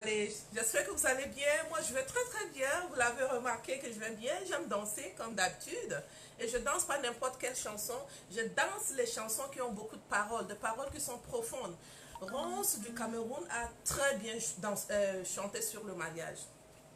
Allez, j'espère que vous allez bien. Moi, je vais très très bien. Vous l'avez remarqué que je vais bien. J'aime danser comme d'habitude. Et je danse pas n'importe quelle chanson. Je danse les chansons qui ont beaucoup de paroles qui sont profondes. Rance du Cameroun a très bien chanté sur le mariage.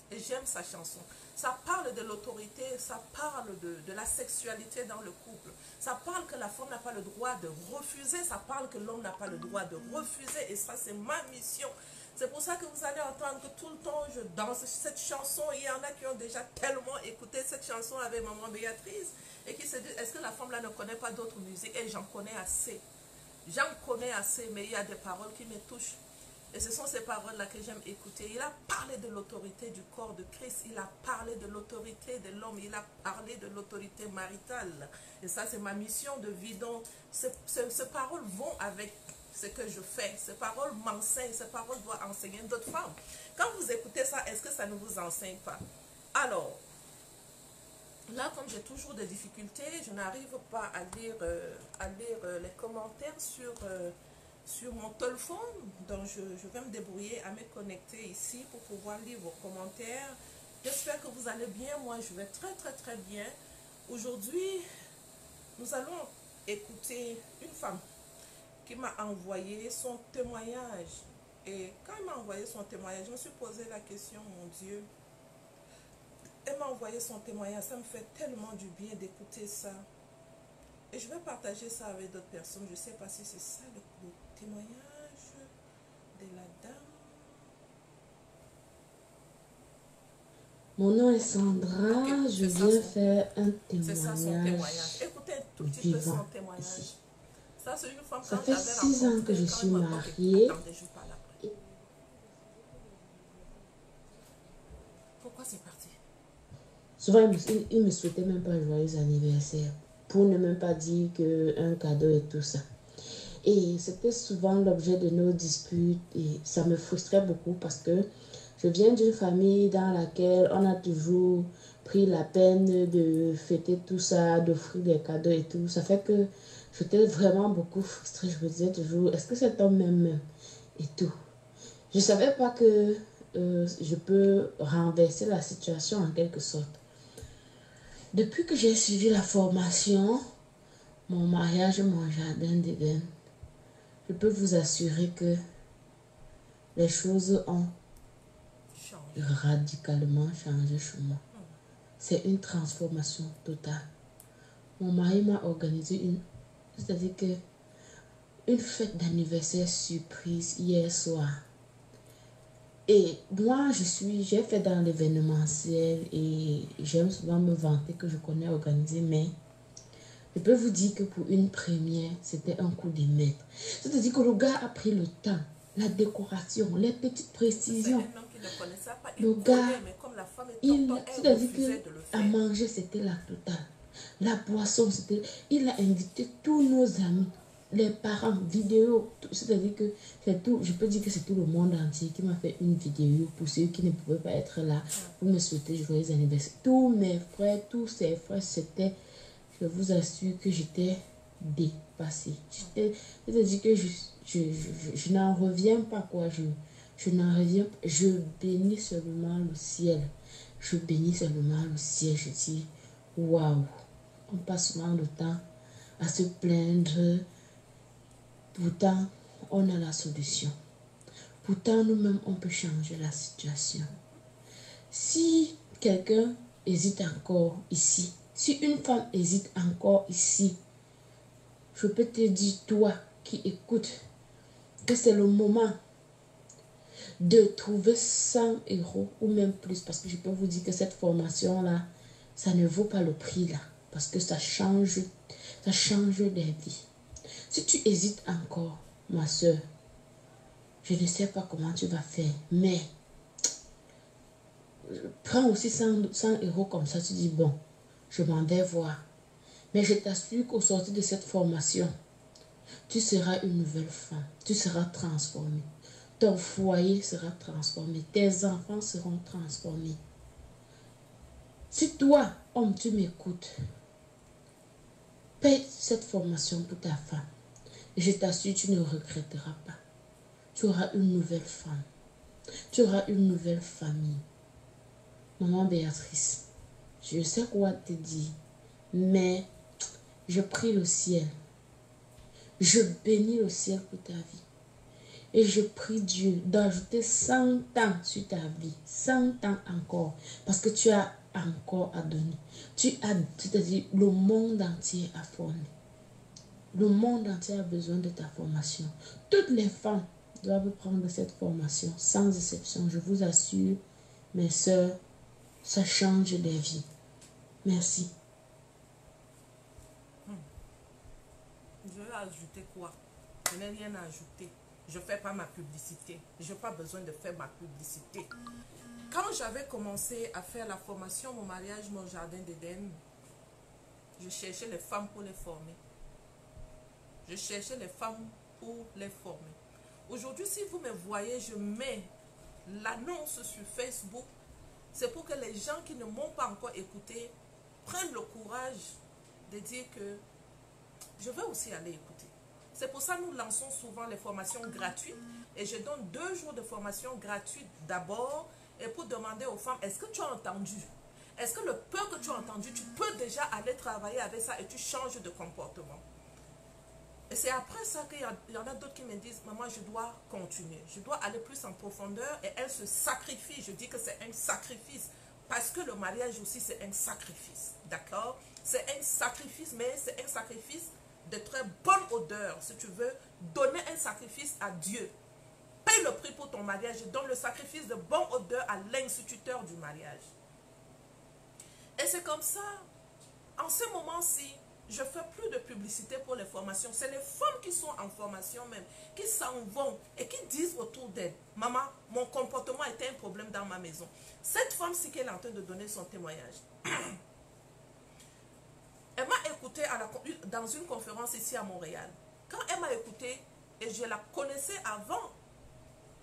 Et j'aime sa chanson. Ça parle de l'autorité, ça parle de la sexualité dans le couple. Ça parle que la femme n'a pas le droit de refuser, ça parle que l'homme n'a pas le droit de refuser. Et ça, c'est ma mission. C'est pour ça que vous allez entendre que tout le temps, je danse cette chanson. Il y en a qui ont déjà tellement écouté cette chanson avec maman Béatrice et qui se disent, est-ce que la femme là ne connaît pas d'autres musiques? Et j'en connais assez. J'en connais assez, mais il y a des paroles qui me touchent. Et ce sont ces paroles-là que j'aime écouter. Il a parlé de l'autorité du corps de Christ. Il a parlé de l'autorité de l'homme. Il a parlé de l'autorité maritale. Et ça, c'est ma mission de vie. Donc, ces paroles vont avec ce que je fais. Ces paroles m'enseignent. Ces paroles doivent enseigner d'autres femmes. Quand vous écoutez ça, est-ce que ça ne vous enseigne pas? Alors, là, comme j'ai toujours des difficultés, je n'arrive pas à lire les commentaires sur mon téléphone. Donc, je vais me débrouiller à me connecter ici pour pouvoir lire vos commentaires. J'espère que vous allez bien. Moi, je vais très, très, très bien. Aujourd'hui, nous allons écouter une femme qui m'a envoyé son témoignage. Et quand elle m'a envoyé son témoignage, je me suis posé la question, mon Dieu, elle m'a envoyé son témoignage, ça me fait tellement du bien d'écouter ça. Et je vais partager ça avec d'autres personnes. Je ne sais pas si c'est ça le témoignage de la dame. Mon nom est Sandra, Okay, je viens faire un c'est ça son témoignage. Écoutez un tout petit peu son témoignage. Ici. Ça, c'est une femme Ça fait 6 ans que je suis mariée. Pourquoi c'est parti? Souvent, il me souhaitait même pas un joyeux anniversaire. Pour ne même pas dire qu'un cadeau et tout ça. Et c'était souvent l'objet de nos disputes. Et ça me frustrait beaucoup parce que je viens d'une famille dans laquelle on a toujours pris la peine de fêter tout ça, d'offrir des cadeaux et tout. Ça fait que j'étais vraiment beaucoup frustrée. Je me disais toujours, est-ce que cet homme m'aime et tout. Je ne savais pas que je peux renverser la situation en quelque sorte. Depuis que j'ai suivi la formation, mon mariage et mon jardin d'Éden, je peux vous assurer que les choses ont radicalement changé chez moi. C'est une transformation totale. Mon mari m'a organisé c'est-à-dire que une fête d'anniversaire surprise hier soir. Et moi, j'ai fait dans l'événementiel et j'aime souvent me vanter que je connais organiser, mais je peux vous dire que pour une première, c'était un coup de maître. C'est-à-dire que le gars a pris le temps, la décoration, les petites précisions. Le gars, c'est-à-dire qu'à manger, c'était la totale. La boisson, c'était... Il a invité tous nos amis, les parents, vidéos. C'est-à-dire que c'est tout, je peux dire que c'est tout le monde entier qui m'a fait une vidéo pour ceux qui ne pouvaient pas être là pour me souhaiter joyeux anniversaire. Tous mes frères, tous ses frères, c'était... Je vous assure que j'étais dépassée. C'est-à-dire que je n'en reviens pas, quoi. Je n'en reviens pas. Je bénis seulement le ciel. Je bénis seulement le ciel. Je dis, waouh. On passe souvent le temps à se plaindre. Pourtant, on a la solution. Pourtant, nous-mêmes, on peut changer la situation. Si quelqu'un hésite encore ici, si une femme hésite encore ici, je peux te dire, toi qui écoutes, que c'est le moment de trouver 100 € ou même plus. Parce que je peux vous dire que cette formation-là, ça ne vaut pas le prix là. Parce que ça change des vies. Si tu hésites encore, ma soeur, je ne sais pas comment tu vas faire, mais prends aussi 100 € comme ça, tu dis, bon, je m'en vais voir. Mais je t'assure qu'au sortir de cette formation, tu seras une nouvelle femme. Tu seras transformée. Ton foyer sera transformé. Tes enfants seront transformés. Si toi, homme, tu m'écoutes, paye cette formation pour ta femme. Et je t'assure, tu ne regretteras pas. Tu auras une nouvelle femme. Tu auras une nouvelle famille. Maman Béatrice, je sais quoi te dire, mais je prie le ciel. Je bénis le ciel pour ta vie. Et je prie Dieu d'ajouter 100 ans sur ta vie. 100 ans encore. Parce que tu as encore à donner. C'est-à-dire, le monde entier a formé. Le monde entier a besoin de ta formation. Toutes les femmes doivent prendre cette formation, sans exception. Je vous assure, mes sœurs, ça change des vies. Merci. Je vais ajouter quoi? Je n'ai rien à ajouter. Je ne fais pas ma publicité. Je n'ai pas besoin de faire ma publicité. Quand j'avais commencé à faire la formation, mon mariage, mon jardin d'Éden, je cherchais les femmes pour les former. Je cherchais les femmes pour les former. Aujourd'hui, si vous me voyez, je mets l'annonce sur Facebook. C'est pour que les gens qui ne m'ont pas encore écouté prennent le courage de dire que je vais aussi aller écouter. C'est pour ça que nous lançons souvent les formations gratuites. Et je donne 2 jours de formation gratuite d'abord. Et pour demander aux femmes, est-ce que tu as entendu? Est-ce que le peu que tu as entendu, tu peux déjà aller travailler avec ça et tu changes de comportement? Et c'est après ça qu'il y en a d'autres qui me disent, maman, je dois continuer. Je dois aller plus en profondeur. Et elles se sacrifient. Je dis que c'est un sacrifice. Parce que le mariage aussi, c'est un sacrifice. D'accord? C'est un sacrifice, mais c'est un sacrifice de très bonne odeur. Si tu veux donner un sacrifice à Dieu, paye le prix pour ton mariage. Donne le sacrifice de bonne odeur à l'instituteur du mariage. Et c'est comme ça, en ce moment-ci, je ne fais plus de publicité pour les formations. C'est les femmes qui sont en formation même, qui s'en vont et qui disent autour d'elles, maman, mon comportement était un problème dans ma maison. Cette femme-ci qui est en train de donner son témoignage, elle m'a écouté dans une conférence ici à Montréal. Quand elle m'a écouté, et je la connaissais avant,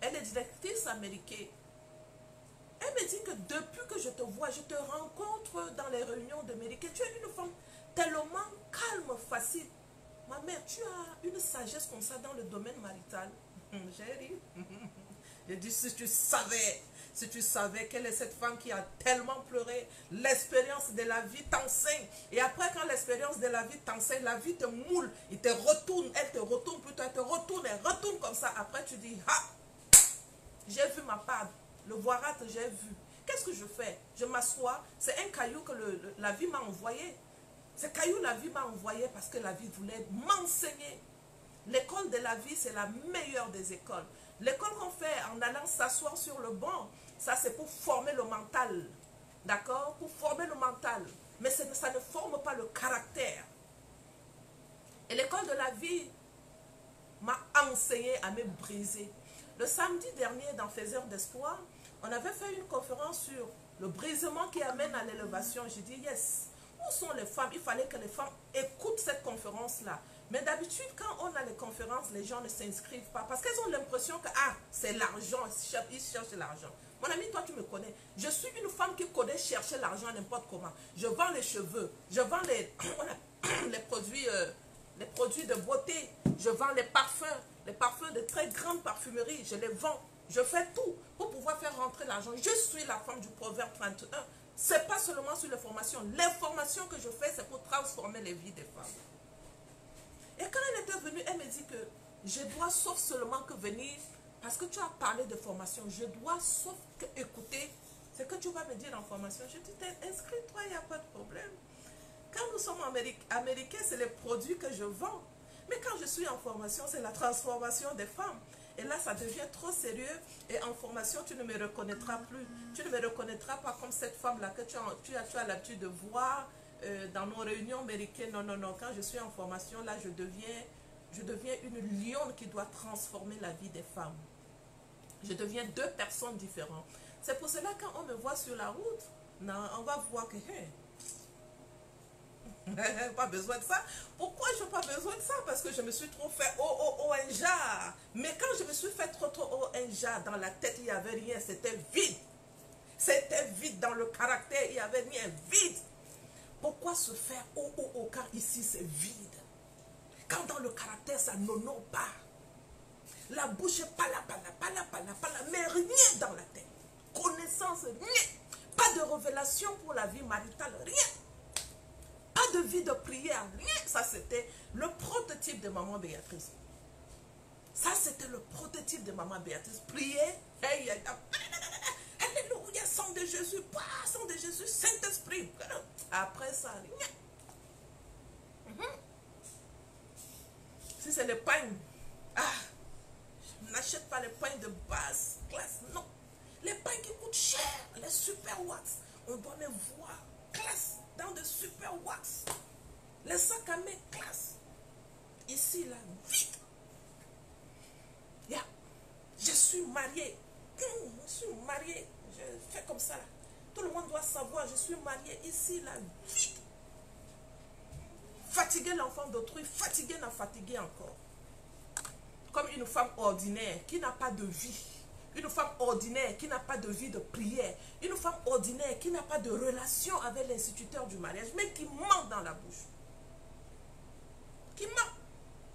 elle est directrice américaine. Elle me dit que depuis que je te vois, je te rencontre dans les réunions de Mérike. Tu es une femme tellement calme, facile. Ma mère, tu as une sagesse comme ça dans le domaine marital. J'ai ri. J'ai dit, si tu savais quelle est cette femme qui a tellement pleuré, l'expérience de la vie t'enseigne. Et après, quand l'expérience de la vie t'enseigne, la vie te moule, il te retourne, elle te retourne plutôt, elle te retourne, elle retourne comme ça. Après, tu dis, ah, j'ai vu ma part, le voirat, j'ai vu. Qu'est-ce que je fais? Je m'assois, c'est un caillou que la vie m'a envoyé. Ce caillou, la vie m'a envoyé parce que la vie voulait m'enseigner. L'école de la vie, c'est la meilleure des écoles. L'école qu'on fait en allant s'asseoir sur le banc, ça c'est pour former le mental. D'accord? Pour former le mental. Mais ça ne forme pas le caractère. Et l'école de la vie m'a enseigné à me briser. Le samedi dernier, dans Faiseurs d'Espoir, on avait fait une conférence sur le brisement qui amène à l'élévation. J'ai dit, yes, où sont les femmes? Il fallait que les femmes écoutent cette conférence-là. Mais d'habitude, quand on a les conférences, les gens ne s'inscrivent pas. Parce qu'elles ont l'impression que, ah, c'est l'argent, ils cherchent l'argent. Mon ami, toi, tu me connais. Je suis une femme qui connaît chercher l'argent n'importe comment. Je vends les cheveux, je vends les produits de beauté, je vends les parfums de très grande parfumerie, je les vends. Je fais tout pour pouvoir faire rentrer l'argent. Je suis la femme du Proverbe 31. Ce n'est pas seulement sur les formations. Les formations que je fais, c'est pour transformer les vies des femmes. Et quand elle était venue, elle me dit que je dois sauf seulement que venir, parce que tu as parlé de formation, je dois sauf que écouter ce que tu vas me dire en formation. Je dis, inscris-toi, il n'y a pas de problème. Quand nous sommes américains, c'est les produits que je vends. Mais quand je suis en formation, c'est la transformation des femmes. Et là, ça devient trop sérieux. Et en formation, tu ne me reconnaîtras plus. Tu ne me reconnaîtras pas comme cette femme-là que tu as l'habitude de voir dans nos réunions américaines. Non, non, non. Quand je suis en formation, là, je deviens une lionne qui doit transformer la vie des femmes. Je deviens 2 personnes différentes. C'est pour cela, quand on me voit sur la route, non, on va voir que... Hey, pas besoin de ça. Pourquoi je n'ai pas besoin de ça? Parce que je me suis trop fait un jar. Mais quand je me suis fait trop un jar, dans la tête, il n'y avait rien. C'était vide. C'était vide dans le caractère. Il n'y avait rien. Vide. Pourquoi se faire quand ici c'est vide? Quand dans le caractère, ça n'honore pas. La bouche est pala, mais rien dans la tête. Connaissance, rien. Pas de révélation pour la vie maritale, rien. Pas de vie de prière, rien. Ça, c'était le prototype de maman Béatrice. Ça, c'était le prototype de maman Béatrice. Prier, hey, alléluia, sang de Jésus, sang de Jésus, Saint-Esprit. Après ça, rien. Si c'est le pain, je n'achète pas les pains de basse classe, non. Les pains qui coûtent cher, les super wax, on doit les voir, classe, dans de super wax. Les sacs à main, classe. Ici, là, vite. Yeah. Je suis mariée. Je suis mariée. Je fais comme ça, là. Tout le monde doit savoir, je suis mariée ici, là, vite. Fatiguer l'enfant d'autrui, fatiguer n'a fatigué encore. Comme une femme ordinaire qui n'a pas de vie. Une femme ordinaire qui n'a pas de vie de prière. Une femme ordinaire qui n'a pas de relation avec l'instituteur du mariage, mais qui ment dans la bouche. Qui ment.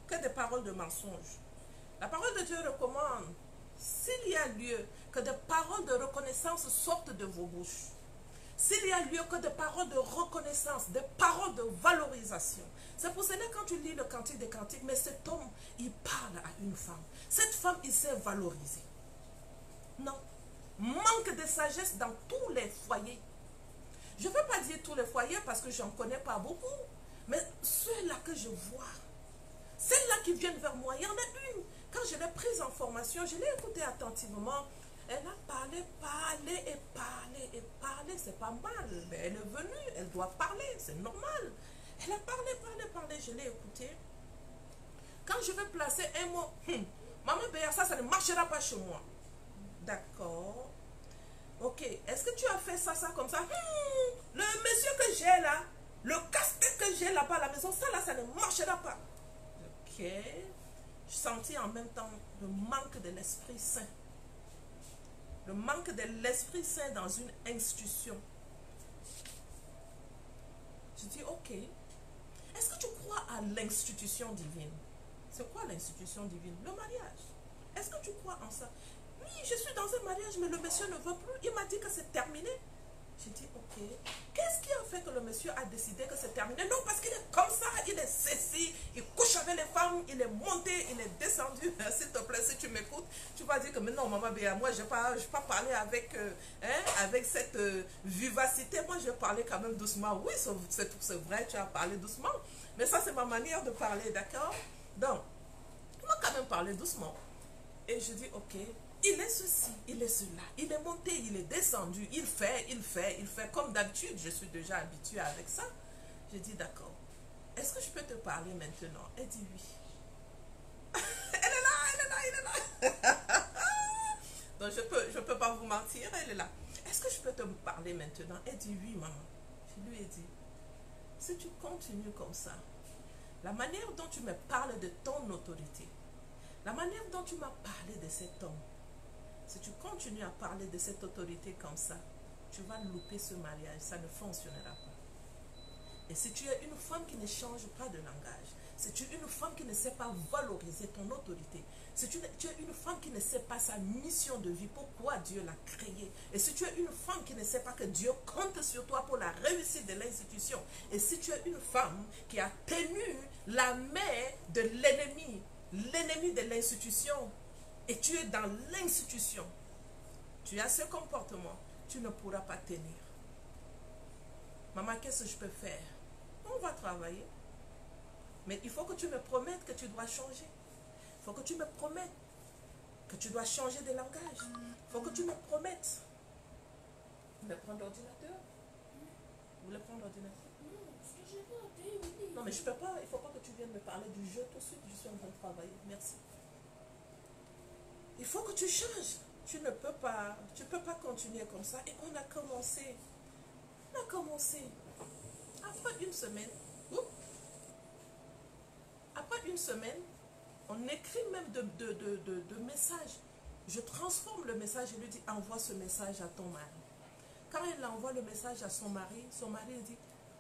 Que des paroles de mensonge. La parole de Dieu recommande, s'il y a lieu, que des paroles de reconnaissance sortent de vos bouches. S'il y a lieu que des paroles de reconnaissance, des paroles de valorisation. C'est pour cela quand tu lis le Cantique des Cantiques, mais cet homme, il parle à une femme. Cette femme, il s'est valorisé. Non. Manque de sagesse dans tous les foyers. Je ne veux pas dire tous les foyers parce que je n'en connais pas beaucoup. Mais ceux-là que je vois, celles-là qui viennent vers moi, il y en a une. Quand je l'ai prise en formation, je l'ai écoutée attentivement. Elle a parlé, c'est pas mal. Mais elle est venue, elle doit parler, c'est normal. Elle a parlé, je l'ai écoutée. Quand je vais placer un mot, maman Béa, ça ne marchera pas chez moi. D'accord. Ok, est-ce que tu as fait ça comme ça? Le monsieur que j'ai là, le casse-tête que j'ai là-bas à la maison, ça ne marchera pas. Ok. Je sentis en même temps le manque de l'Esprit Saint. Le manque de l'Esprit Saint dans une institution. Je dis, ok. Est-ce que tu crois à l'institution divine? C'est quoi l'institution divine? Le mariage. Est-ce que tu crois en ça? Oui, je suis dans un mariage, mais le monsieur ne veut plus. Il m'a dit que c'est terminé. J'ai dit, ok. Qu'est-ce qui a fait que le monsieur a décidé que c'est terminé? Non, parce qu'il est comme ça, il est ceci, il couche avec les femmes, il est monté, il est descendu. S'il te plaît, si tu m'écoutes, tu vas dire que mais non, maman Béa, moi, je n'ai pas parlé avec cette vivacité. Moi, je parlais quand même doucement. Oui, c'est vrai, tu as parlé doucement. Mais ça, c'est ma manière de parler, d'accord? Donc, on va quand même parler doucement. Et je dis, ok. Il est ceci, il est cela, il est monté, il est descendu, il fait, comme d'habitude, je suis déjà habituée avec ça. Je dis d'accord, est-ce que je peux te parler maintenant? Elle dit oui. Elle est là. Donc je peux pas vous mentir, elle est là. Est-ce que je peux te parler maintenant? Elle dit oui, maman. Je lui ai dit, si tu continues comme ça, la manière dont tu me parles de ton autorité, la manière dont tu m'as parlé de cet homme, si tu continues à parler de cette autorité comme ça, tu vas louper ce mariage, ça ne fonctionnera pas. Et si tu es une femme qui ne change pas de langage, si tu es une femme qui ne sait pas valoriser ton autorité, si tu es une femme qui ne sait pas sa mission de vie, pourquoi Dieu l'a créée, et si tu es une femme qui ne sait pas que Dieu compte sur toi pour la réussite de l'institution, et si tu es une femme qui a tenu la main de l'ennemi de l'institution, et tu es dans l'institution, tu as ce comportement, tu ne pourras pas tenir. Maman, qu'est-ce que je peux faire? On va travailler. Mais il faut que tu me promettes que tu dois changer. Il faut que tu me promettes que tu dois changer de langage. Il faut que tu me promettes. Vous voulez prendre l'ordinateur? Vous voulez prendre l'ordinateur? Non, mais je ne peux pas. Il ne faut pas que tu viennes me parler du jeu tout de suite. Je suis en train de travailler. Merci. Il faut que tu changes. Tu ne peux pas, continuer comme ça. Et on a commencé. Après une semaine, on écrit même de messages. Je transforme le message et lui dis, envoie ce message à ton mari. Quand elle envoie le message à son mari dit,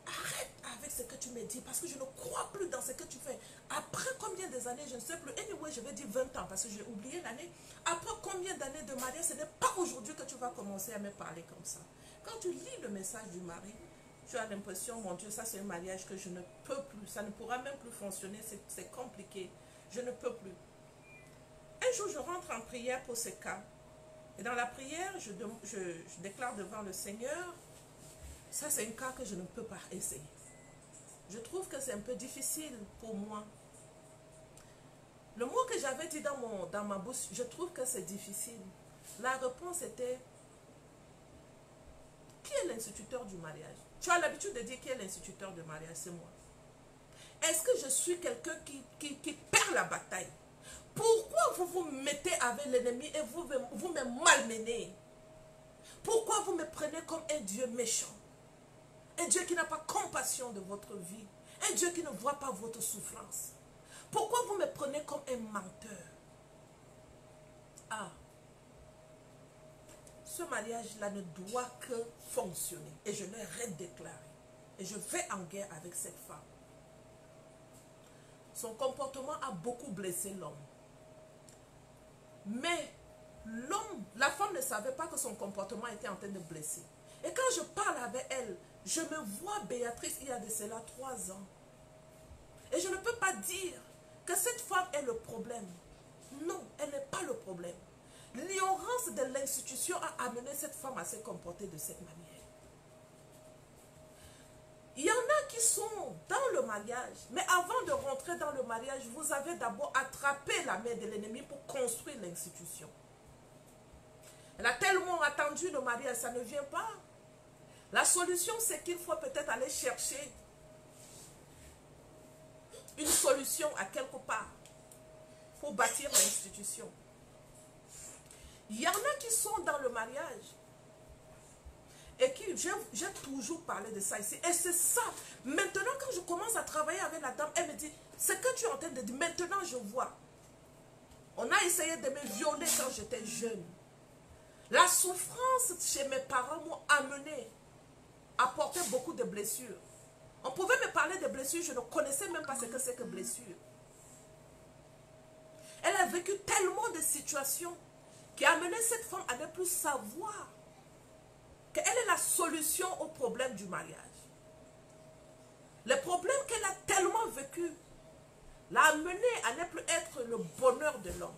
arrête avec ce que tu me dis parce que je ne crois plus dans ce que tu fais. Après combien des années, je ne sais plus. Anyway, je vais dire 20 ans parce que j'ai oublié l'année. Après combien d'années de mariage, ce n'est pas aujourd'hui que tu vas commencer à me parler comme ça. Quand tu lis le message du mari, tu as l'impression, mon Dieu, ça c'est un mariage que je ne peux plus. Ça ne pourra même plus fonctionner, c'est compliqué. Je ne peux plus. Un jour, je rentre en prière pour ce cas. Et dans la prière, je déclare devant le Seigneur, ça c'est un cas que je ne peux pas essayer. Je trouve que c'est un peu difficile pour moi. Le mot que j'avais dit dans ma bouche, je trouve que c'est difficile. La réponse était, qui est l'instituteur du mariage? Tu as l'habitude de dire qui est l'instituteur du mariage, c'est moi. Est-ce que je suis quelqu'un qui perd la bataille? Pourquoi vous vous mettez avec l'ennemi et vous me malmenez? Pourquoi vous me prenez comme un Dieu méchant? Un Dieu qui n'a pas compassion de votre vie. Un Dieu qui ne voit pas votre souffrance. Pourquoi vous me prenez comme un menteur? Ah, ce mariage-là ne doit que fonctionner. Et je l'ai redéclaré. Et je vais en guerre avec cette femme. Son comportement a beaucoup blessé l'homme. Mais l'homme, la femme ne savait pas que son comportement était en train de blesser. Et quand je parle avec elle, je me vois Béatrice il y a de cela 3 ans. Et je ne peux pas dire que cette femme est le problème. Non, elle n'est pas le problème. L'ignorance de l'institution a amené cette femme à se comporter de cette manière. Il y en a qui sont dans le mariage, mais avant de rentrer dans le mariage, vous avez d'abord attrapé la main de l'ennemi pour construire l'institution. Elle a tellement attendu le mariage, ça ne vient pas. La solution, c'est qu'il faut peut-être aller chercher une solution à quelque part pour bâtir l'institution. Il y en a qui sont dans le mariage et qui, j'ai toujours parlé de ça ici. Et c'est ça. Maintenant, quand je commence à travailler avec la dame, elle me dit, ce que tu es en train de dire, maintenant je vois. On a essayé de me violer quand j'étais jeune. La souffrance chez mes parents m'a amené à porter beaucoup de blessures. On pouvait me parler de blessures, je ne connaissais même pas ce que c'est que blessure. Elle a vécu tellement de situations qui a amené cette femme à ne plus savoir qu'elle est la solution au problème du mariage. Le problème qu'elle a tellement vécu l'a amené à ne plus être le bonheur de l'homme.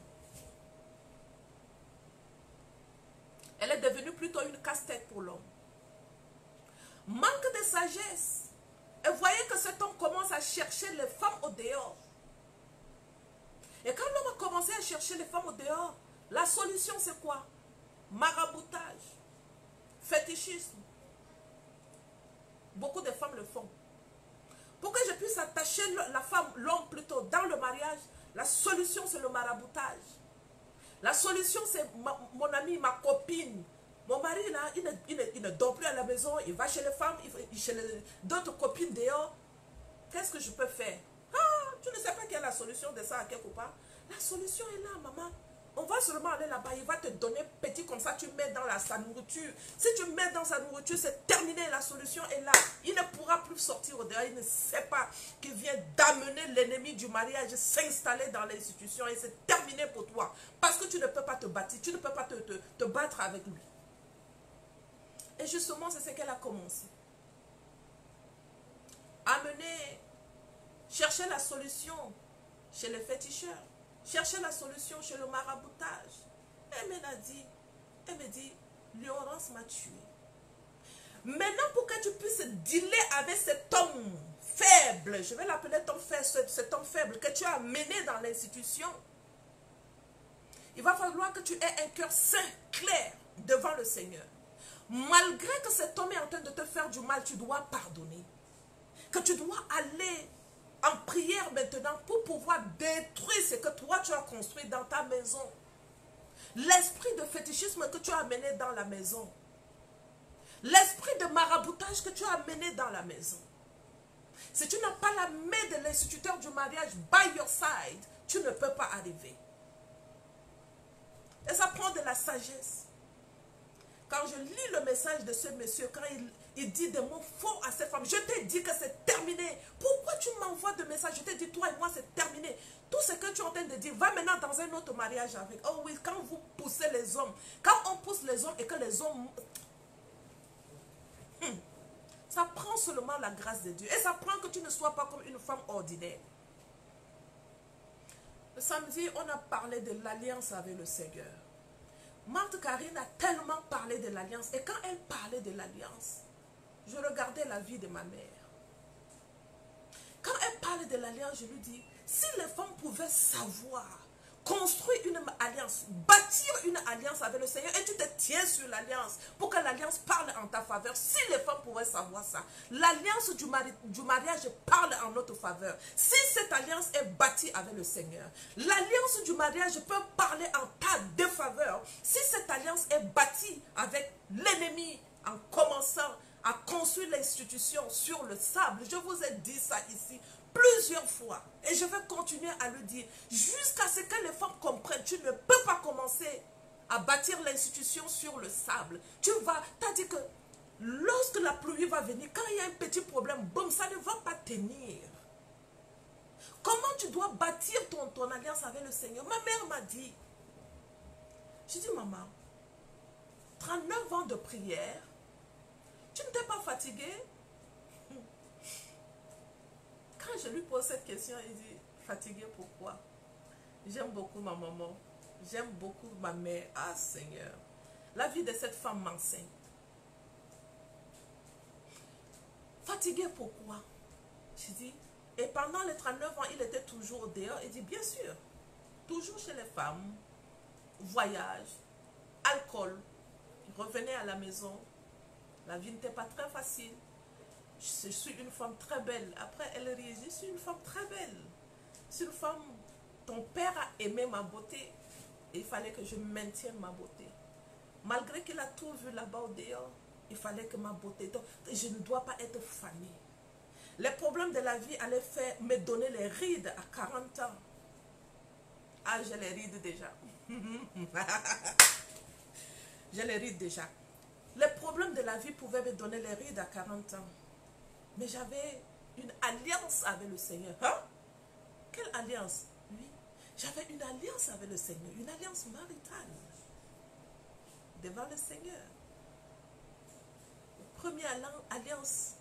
Elle est devenue plutôt une casse-tête pour l'homme. Manque de sagesse. Et voyez que cet homme commence à chercher les femmes au dehors. Et quand l'homme a commencé à chercher les femmes au dehors, la solution c'est quoi? Maraboutage, fétichisme. Beaucoup de femmes le font. Pour que je puisse attacher la femme, l'homme plutôt, dans le mariage, la solution c'est le maraboutage. La solution c'est mon ami, ma copine. Mon mari là, il ne dort plus à la maison, il va chez les femmes, chez d'autres copines dehors. Qu'est-ce que je peux faire? Ah, tu ne sais pas quelle est la solution de ça à quelque part? La solution est là, maman. On va seulement aller là-bas, il va te donner petit comme ça, tu mets dans sa nourriture. Si tu mets dans sa nourriture, c'est terminé, la solution est là. Il ne pourra plus sortir au dehors, il ne sait pas qu'il vient d'amener l'ennemi du mariage s'installer dans l'institution et c'est terminé pour toi. Parce que tu ne peux pas te battre, tu ne peux pas te battre avec lui. Et justement, c'est ce qu'elle a commencé. Amener, chercher la solution chez les féticheurs. Chercher la solution chez le maraboutage. Elle me dit, l'ignorance m'a tué. Maintenant, pour que tu puisses dealer avec cet homme faible, je vais l'appeler cet homme faible que tu as mené dans l'institution, il va falloir que tu aies un cœur saint, clair, devant le Seigneur. Malgré que cet homme est en train de te faire du mal, tu dois pardonner. Que tu dois aller en prière maintenant pour pouvoir détruire ce que toi tu as construit dans ta maison. L'esprit de fétichisme que tu as amené dans la maison. L'esprit de maraboutage que tu as amené dans la maison. Si tu n'as pas la main de l'instituteur du mariage by your side, tu ne peux pas arriver. Et ça prend de la sagesse. Quand je lis le message de ce monsieur, quand il dit des mots forts à cette femme, je t'ai dit que c'est terminé. Pourquoi tu m'envoies de messages? Je t'ai dit, toi et moi, c'est terminé. Tout ce que tu es en train de dire, va maintenant dans un autre mariage avec. Oh oui, quand vous poussez les hommes, quand on pousse les hommes et que les hommes... ça prend seulement la grâce de Dieu. Et ça prend que tu ne sois pas comme une femme ordinaire. Le samedi, on a parlé de l'alliance avec le Seigneur. Marthe Karine a tellement parlé de l'alliance. Et quand elle parlait de l'alliance, je regardais la vie de ma mère. Quand elle parlait de l'alliance, je lui dis, si les femmes pouvaient savoir, construire une alliance, bâtir une alliance avec le Seigneur, et tu te tiens sur l'alliance pour que l'alliance parle en ta faveur, si les femmes pouvaient savoir ça, l'alliance du mariage parle en notre faveur. Si cette alliance est bâtie avec le Seigneur, l'alliance du mariage peut parler en ta défaveur. Si cette alliance est bâtie avec l'ennemi, en commençant à construire l'institution sur le sable, je vous ai dit ça ici plusieurs fois, et je vais continuer à le dire, jusqu'à ce que les femmes comprennent, tu ne peux pas commencer à bâtir l'institution sur le sable. Tu as dit que lorsque la pluie va venir, quand il y a un petit problème, boum, ça ne va pas tenir. Comment tu dois bâtir ton alliance avec le Seigneur? Ma mère m'a dit, j'ai dit, maman, 39 ans de prière, tu ne t'es pas fatiguée? Quand je lui pose cette question, il dit, fatigué pourquoi? J'aime beaucoup ma maman, j'aime beaucoup ma mère. Ah Seigneur, la vie de cette femme m'enseigne. Fatigué pourquoi? Je dis, et pendant les 39 ans, il était toujours dehors. Il dit, bien sûr, toujours chez les femmes, voyage, alcool. Il revenait à la maison, la vie n'était pas très facile. Je suis une femme très belle. Après, elle rit, je suis une femme très belle. Je suis une femme, ton père a aimé ma beauté. Et il fallait que je maintienne ma beauté. Malgré qu'il a tout vu là-bas au dehors, il fallait que ma beauté... Donc, je ne dois pas être fanée. Les problèmes de la vie allaient me donner les rides à 40 ans. Ah, j'ai les rides déjà. J'ai les rides déjà. Les problèmes de la vie pouvaient me donner les rides à 40 ans. Mais j'avais une alliance avec le Seigneur. Hein? Quelle alliance? Oui, j'avais une alliance avec le Seigneur. Une alliance maritale. Devant le Seigneur. La première alliance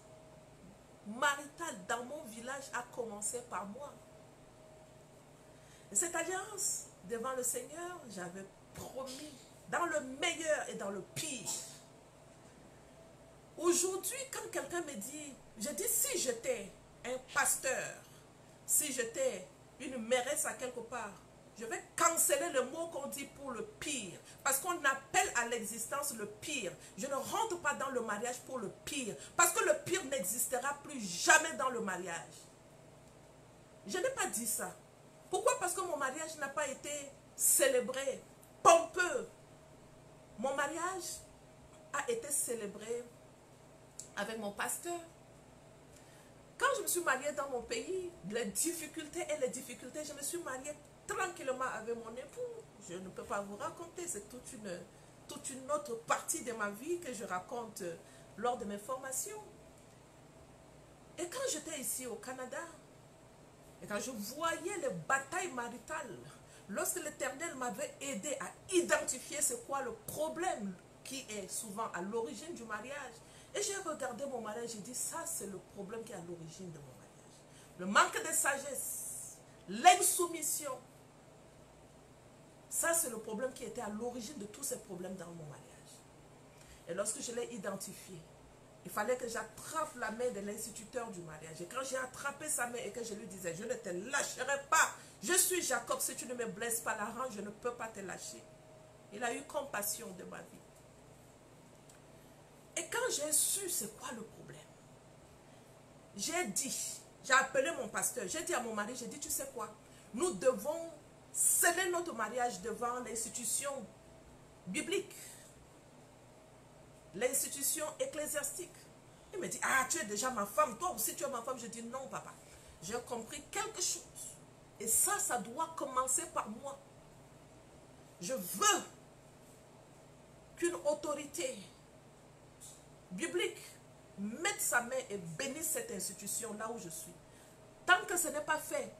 maritale dans mon village a commencé par moi. Et cette alliance devant le Seigneur, j'avais promis dans le meilleur et dans le pire. Aujourd'hui, quand quelqu'un me dit, je dis si j'étais un pasteur, si j'étais une mairesse à quelque part, je vais canceller le mot qu'on dit pour le pire. Parce qu'on appelle à l'existence le pire. Je ne rentre pas dans le mariage pour le pire. Parce que le pire n'existera plus jamais dans le mariage. Je n'ai pas dit ça. Pourquoi? Parce que mon mariage n'a pas été célébré, pompeux. Mon mariage a été célébré avec mon pasteur. Quand je me suis mariée dans mon pays, les difficultés, je me suis mariée tranquillement avec mon époux. Je ne peux pas vous raconter, c'est toute une autre partie de ma vie que je raconte lors de mes formations. Et quand j'étais ici au Canada, et quand je voyais les batailles maritales, lorsque l'Éternel m'avait aidé à identifier c'est quoi le problème qui est souvent à l'origine du mariage, et j'ai regardé mon mariage, j'ai dit, ça c'est le problème qui est à l'origine de mon mariage. Le manque de sagesse, l'insoumission, ça c'est le problème qui était à l'origine de tous ces problèmes dans mon mariage. Et lorsque je l'ai identifié, il fallait que j'attrape la main de l'instituteur du mariage. Et quand j'ai attrapé sa main et que je lui disais, je ne te lâcherai pas, je suis Jacob, si tu ne me blesses pas la rang, je ne peux pas te lâcher. Il a eu compassion de ma vie. Et quand j'ai su c'est quoi le problème, j'ai appelé mon pasteur, j'ai dit à mon mari, j'ai dit, tu sais quoi, nous devons sceller notre mariage devant l'institution biblique, l'institution ecclésiastique. Il me dit, ah, tu es déjà ma femme, toi aussi tu es ma femme. Je dis, non papa, j'ai compris quelque chose. Et ça doit commencer par moi. Je veux qu'une autorité sa main et bénisse cette institution là où je suis. Tant que ce n'est pas fait,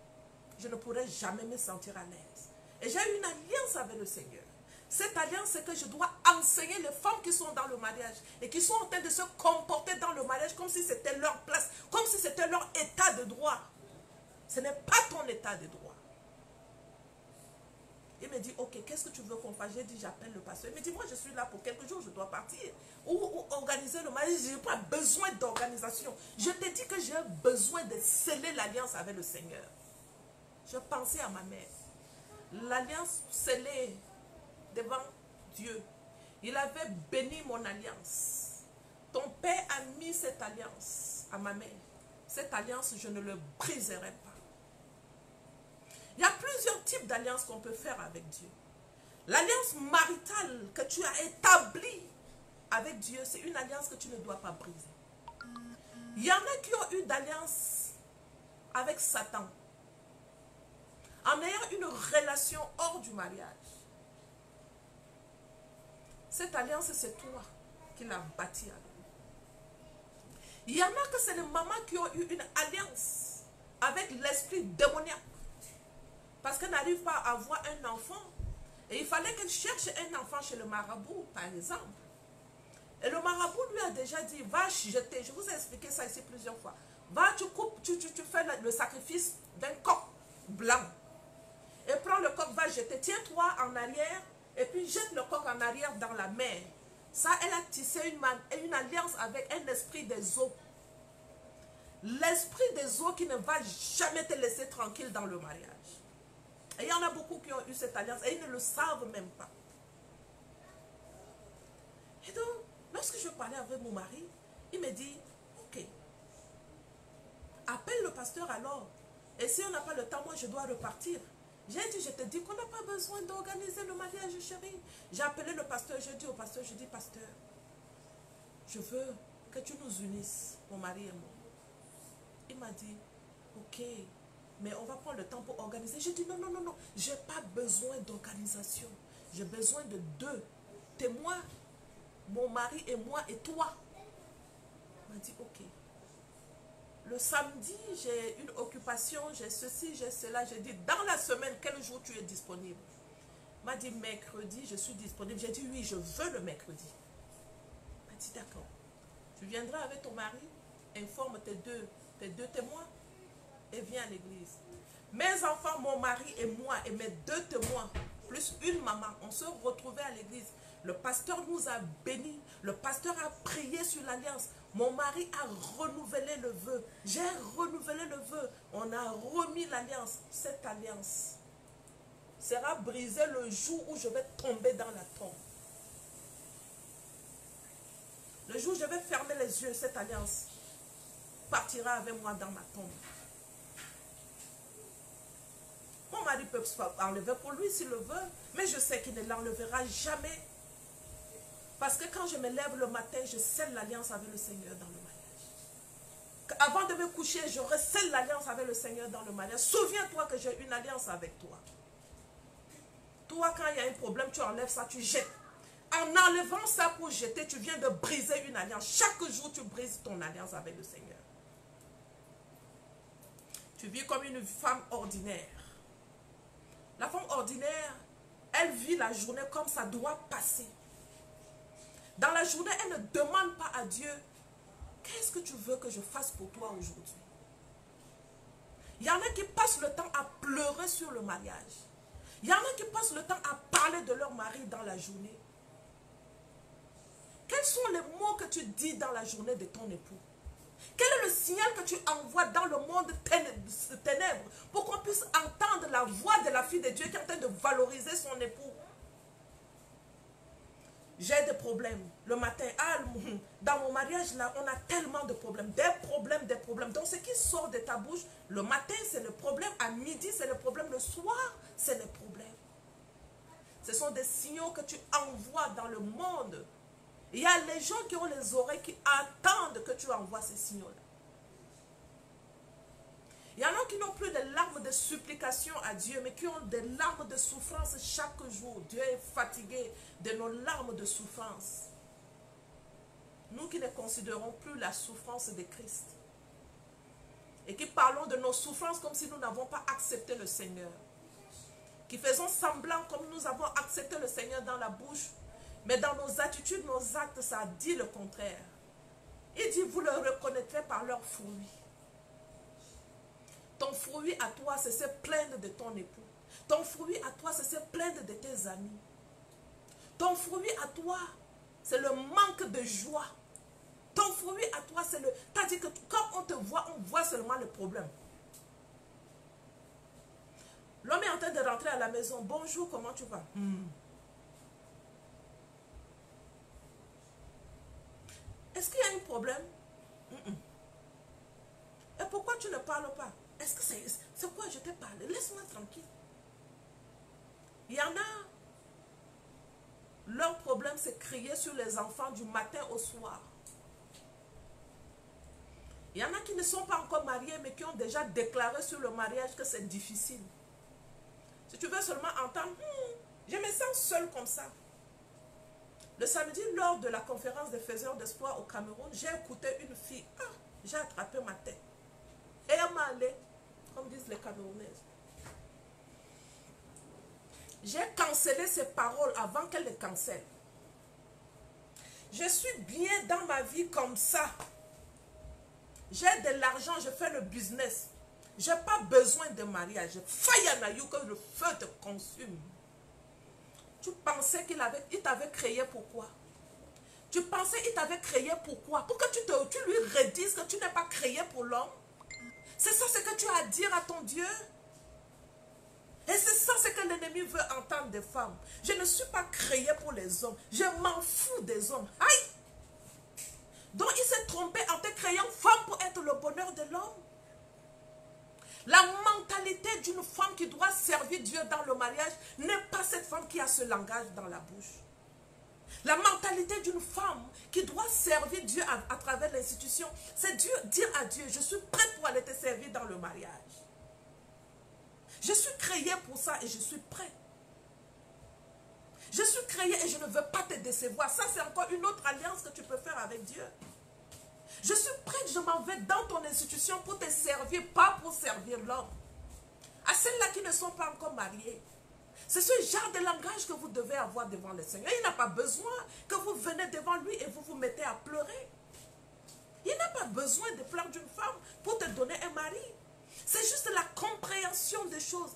je ne pourrai jamais me sentir à l'aise. Et j'ai une alliance avec le Seigneur. Cette alliance, c'est que je dois enseigner les femmes qui sont dans le mariage et qui sont en train de se comporter dans le mariage comme si c'était leur place, comme si c'était leur état de droit. Ce n'est pas ton état de droit. Il me dit, ok, qu'est-ce que tu veux qu'on fasse? J'ai dit, j'appelle le pasteur. Il me dit, moi je suis là pour quelques jours, je dois partir. Ou organiser le mariage, je n'ai pas besoin d'organisation. Je te dis que j'ai besoin de sceller l'alliance avec le Seigneur. Je pensais à ma mère. L'alliance scellée devant Dieu. Il avait béni mon alliance. Ton père a mis cette alliance à ma mère. Cette alliance, je ne le briserai pas. Il y a plusieurs types d'alliances qu'on peut faire avec Dieu. L'alliance maritale que tu as établie avec Dieu, c'est une alliance que tu ne dois pas briser. Il y en a qui ont eu d'alliance avec Satan, en ayant une relation hors du mariage. Cette alliance, c'est toi qui l'as bâtie avec. Il y en a que c'est les mamans qui ont eu une alliance avec l'esprit démoniaque. Parce qu'elle n'arrive pas à avoir un enfant. Et il fallait qu'elle cherche un enfant chez le marabout, par exemple. Et le marabout lui a déjà dit, va jeter, je vous ai expliqué ça ici plusieurs fois. Va, tu coupes, tu fais le sacrifice d'un coq blanc. Et prends le coq, va jeter. Tiens-toi en arrière et puis jette le coq en arrière dans la mer. Ça, elle a tissé une alliance avec un esprit des eaux. L'esprit des eaux qui ne va jamais te laisser tranquille dans le mariage. Et il y en a beaucoup qui ont eu cette alliance et ils ne le savent même pas. Et donc, lorsque je parlais avec mon mari, il me dit, ok, appelle le pasteur alors. Et si on n'a pas le temps, moi je dois repartir. J'ai dit, je te dis qu'on n'a pas besoin d'organiser le mariage, chérie. J'ai appelé le pasteur, j'ai dit au pasteur, je dis, pasteur, je veux que tu nous unisses, mon mari et moi. Il m'a dit, ok, mais on va prendre le temps pour organiser. J'ai dit, non, non, non, non, je n'ai pas besoin d'organisation. J'ai besoin de deux témoins, mon mari et moi et toi. Il m'a dit, ok. Le samedi, j'ai une occupation, j'ai ceci, j'ai cela. J'ai dit, dans la semaine, quel jour tu es disponible? Il m'a dit, mercredi, je suis disponible. J'ai dit, oui, je veux le mercredi. Il m'a dit, d'accord. Tu viendras avec ton mari, informe tes deux témoins et viens à l'église. Mes enfants, mon mari et moi et mes deux témoins, plus une maman, on se retrouvait à l'église. Le pasteur nous a bénis. Le pasteur a prié sur l'alliance. Mon mari a renouvelé le vœu. J'ai renouvelé le vœu. On a remis l'alliance. Cette alliance sera brisée le jour où je vais tomber dans la tombe. Le jour où je vais fermer les yeux, cette alliance partira avec moi dans ma tombe. Mon mari peut enlever pour lui s'il le veut, mais je sais qu'il ne l'enlèvera jamais. Parce que quand je me lève le matin, je scelle l'alliance avec le Seigneur dans le mariage. Avant de me coucher, je recèle l'alliance avec le Seigneur dans le mariage. Souviens-toi que j'ai une alliance avec toi. Toi, quand il y a un problème, tu enlèves ça, tu jettes. En enlevant ça pour jeter, tu viens de briser une alliance. Chaque jour, tu brises ton alliance avec le Seigneur. Tu vis comme une femme ordinaire. La femme ordinaire, elle vit la journée comme ça doit passer. Dans la journée, elle ne demande pas à Dieu, qu'est-ce que tu veux que je fasse pour toi aujourd'hui? Il y en a qui passent le temps à pleurer sur le mariage. Il y en a qui passent le temps à parler de leur mari dans la journée. Quels sont les mots que tu dis dans la journée de ton époux? Quel est le signal que tu envoies dans le monde ténèbres pour qu'on puisse entendre la voix de la fille de Dieu qui est en train de valoriser son époux? J'ai des problèmes. Le matin, dans mon mariage, là, on a tellement de problèmes. Des problèmes, des problèmes. Donc, ce qui sort de ta bouche, le matin, c'est le problème. À midi, c'est le problème. Le soir, c'est le problème. Ce sont des signaux que tu envoies dans le monde. Il y a les gens qui ont les oreilles qui attendent que tu envoies ces signaux-là. Il y en a qui n'ont plus de larmes de supplication à Dieu, mais qui ont des larmes de souffrance chaque jour. Dieu est fatigué de nos larmes de souffrance. Nous nous qui ne considérons plus la souffrance de Christ. Et qui parlons de nos souffrances comme si nous n'avons pas accepté le Seigneur. Qui faisons semblant comme nous avons accepté le Seigneur dans la bouche. Mais dans nos attitudes, nos actes, ça dit le contraire. Il dit, vous le reconnaîtrez par leurs fruits. Ton fruit à toi, c'est se plaindre de ton époux. Ton fruit à toi, c'est se plaindre de tes amis. Ton fruit à toi, c'est le manque de joie. Ton fruit à toi, c'est le... C'est-à-dire que quand on te voit, on voit seulement le problème. L'homme est en train de rentrer à la maison. Bonjour, comment tu vas? Est-ce qu'il y a un problème? Et pourquoi tu ne parles pas? Est-ce que c'est quoi je t'ai parlé? Laisse-moi tranquille. Il y en a, leur problème c'est crier sur les enfants du matin au soir. Il y en a qui ne sont pas encore mariés mais qui ont déjà déclaré sur le mariage que c'est difficile. Si tu veux seulement entendre, je me sens seule comme ça. Le samedi, lors de la conférence des faiseurs d'espoir au Cameroun, j'ai écouté une fille. J'ai attrapé ma tête. Et elle m'a allé, comme disent les Camerounaises. J'ai cancellé ses paroles avant qu'elle les cancelle. Je suis bien dans ma vie comme ça. J'ai de l'argent, je fais le business. Je n'ai pas besoin de mariage. Fayanayou, que le feu te consume. Tu pensais qu'il t'avait créé pourquoi? Tu pensais qu'il t'avait créé pourquoi? Pour que tu lui redises que tu n'es pas créé pour l'homme? C'est ça ce que tu as à dire à ton Dieu? Et c'est ça ce que l'ennemi veut entendre des femmes. Je ne suis pas créé pour les hommes. Je m'en fous des hommes. Aïe! Donc il s'est trompé en te créant femme pour être le bonheur de l'homme. La mentalité d'une femme qui doit servir Dieu dans le mariage n'est pas cette femme qui a ce langage dans la bouche. La mentalité d'une femme qui doit servir Dieu à travers l'institution, c'est dire à Dieu, je suis prête pour aller te servir dans le mariage. Je suis créée pour ça et je suis prête. Je suis créée et je ne veux pas te décevoir. Ça, c'est encore une autre alliance que tu peux faire avec Dieu. Je suis prête, je m'en vais dans ton institution pour te servir, pas pour servir l'homme. À celles-là qui ne sont pas encore mariées. C'est ce genre de langage que vous devez avoir devant le Seigneur. Il n'a pas besoin que vous venez devant lui et vous vous mettez à pleurer. Il n'a pas besoin de pleurs d'une femme pour te donner un mari. C'est juste la compréhension des choses.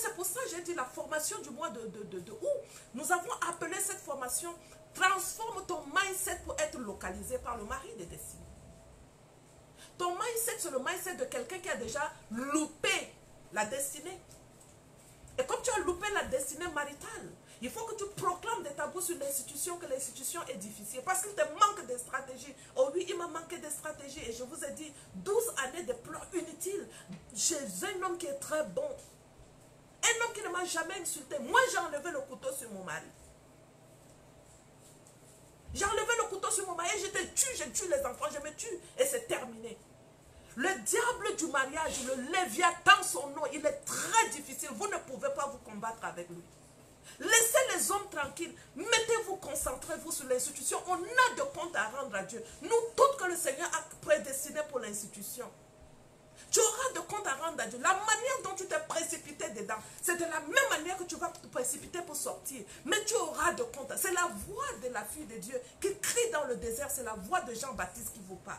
C'est pour ça que j'ai dit la formation du mois de août. Nous avons appelé cette formation « Transforme ton mindset pour être localisé par le mari de destinée ». Ton mindset, c'est le mindset de quelqu'un qui a déjà loupé la destinée. Et comme tu as loupé la destinée maritale, il faut que tu proclames de ta bouche sur l'institution que l'institution est difficile. Parce qu'il te manque de stratégie. Oh oui, il m'a manqué de stratégie. Et je vous ai dit, 12 années de pleurs inutiles chez un homme qui est très bon. Un homme qui ne m'a jamais insulté. Moi, j'ai enlevé le couteau sur mon mari. J'ai enlevé le couteau sur mon mari et je tue les enfants, je me tue. Et c'est terminé. Le diable du mariage, le Léviathan, son nom, il est très difficile. Vous ne pouvez pas vous combattre avec lui. Laissez les hommes tranquilles. Mettez-vous, concentrez-vous sur l'institution. On a de comptes à rendre à Dieu. Nous, toutes que le Seigneur a prédestiné pour l'institution. Tu auras de comptes à rendre à Dieu. La manière dont tu t'es précipité dedans, c'est de la même manière que tu vas te précipiter pour sortir. Mais tu auras de comptes. C'est la voix de la fille de Dieu qui crie dans le désert. C'est la voix de Jean-Baptiste qui vous parle.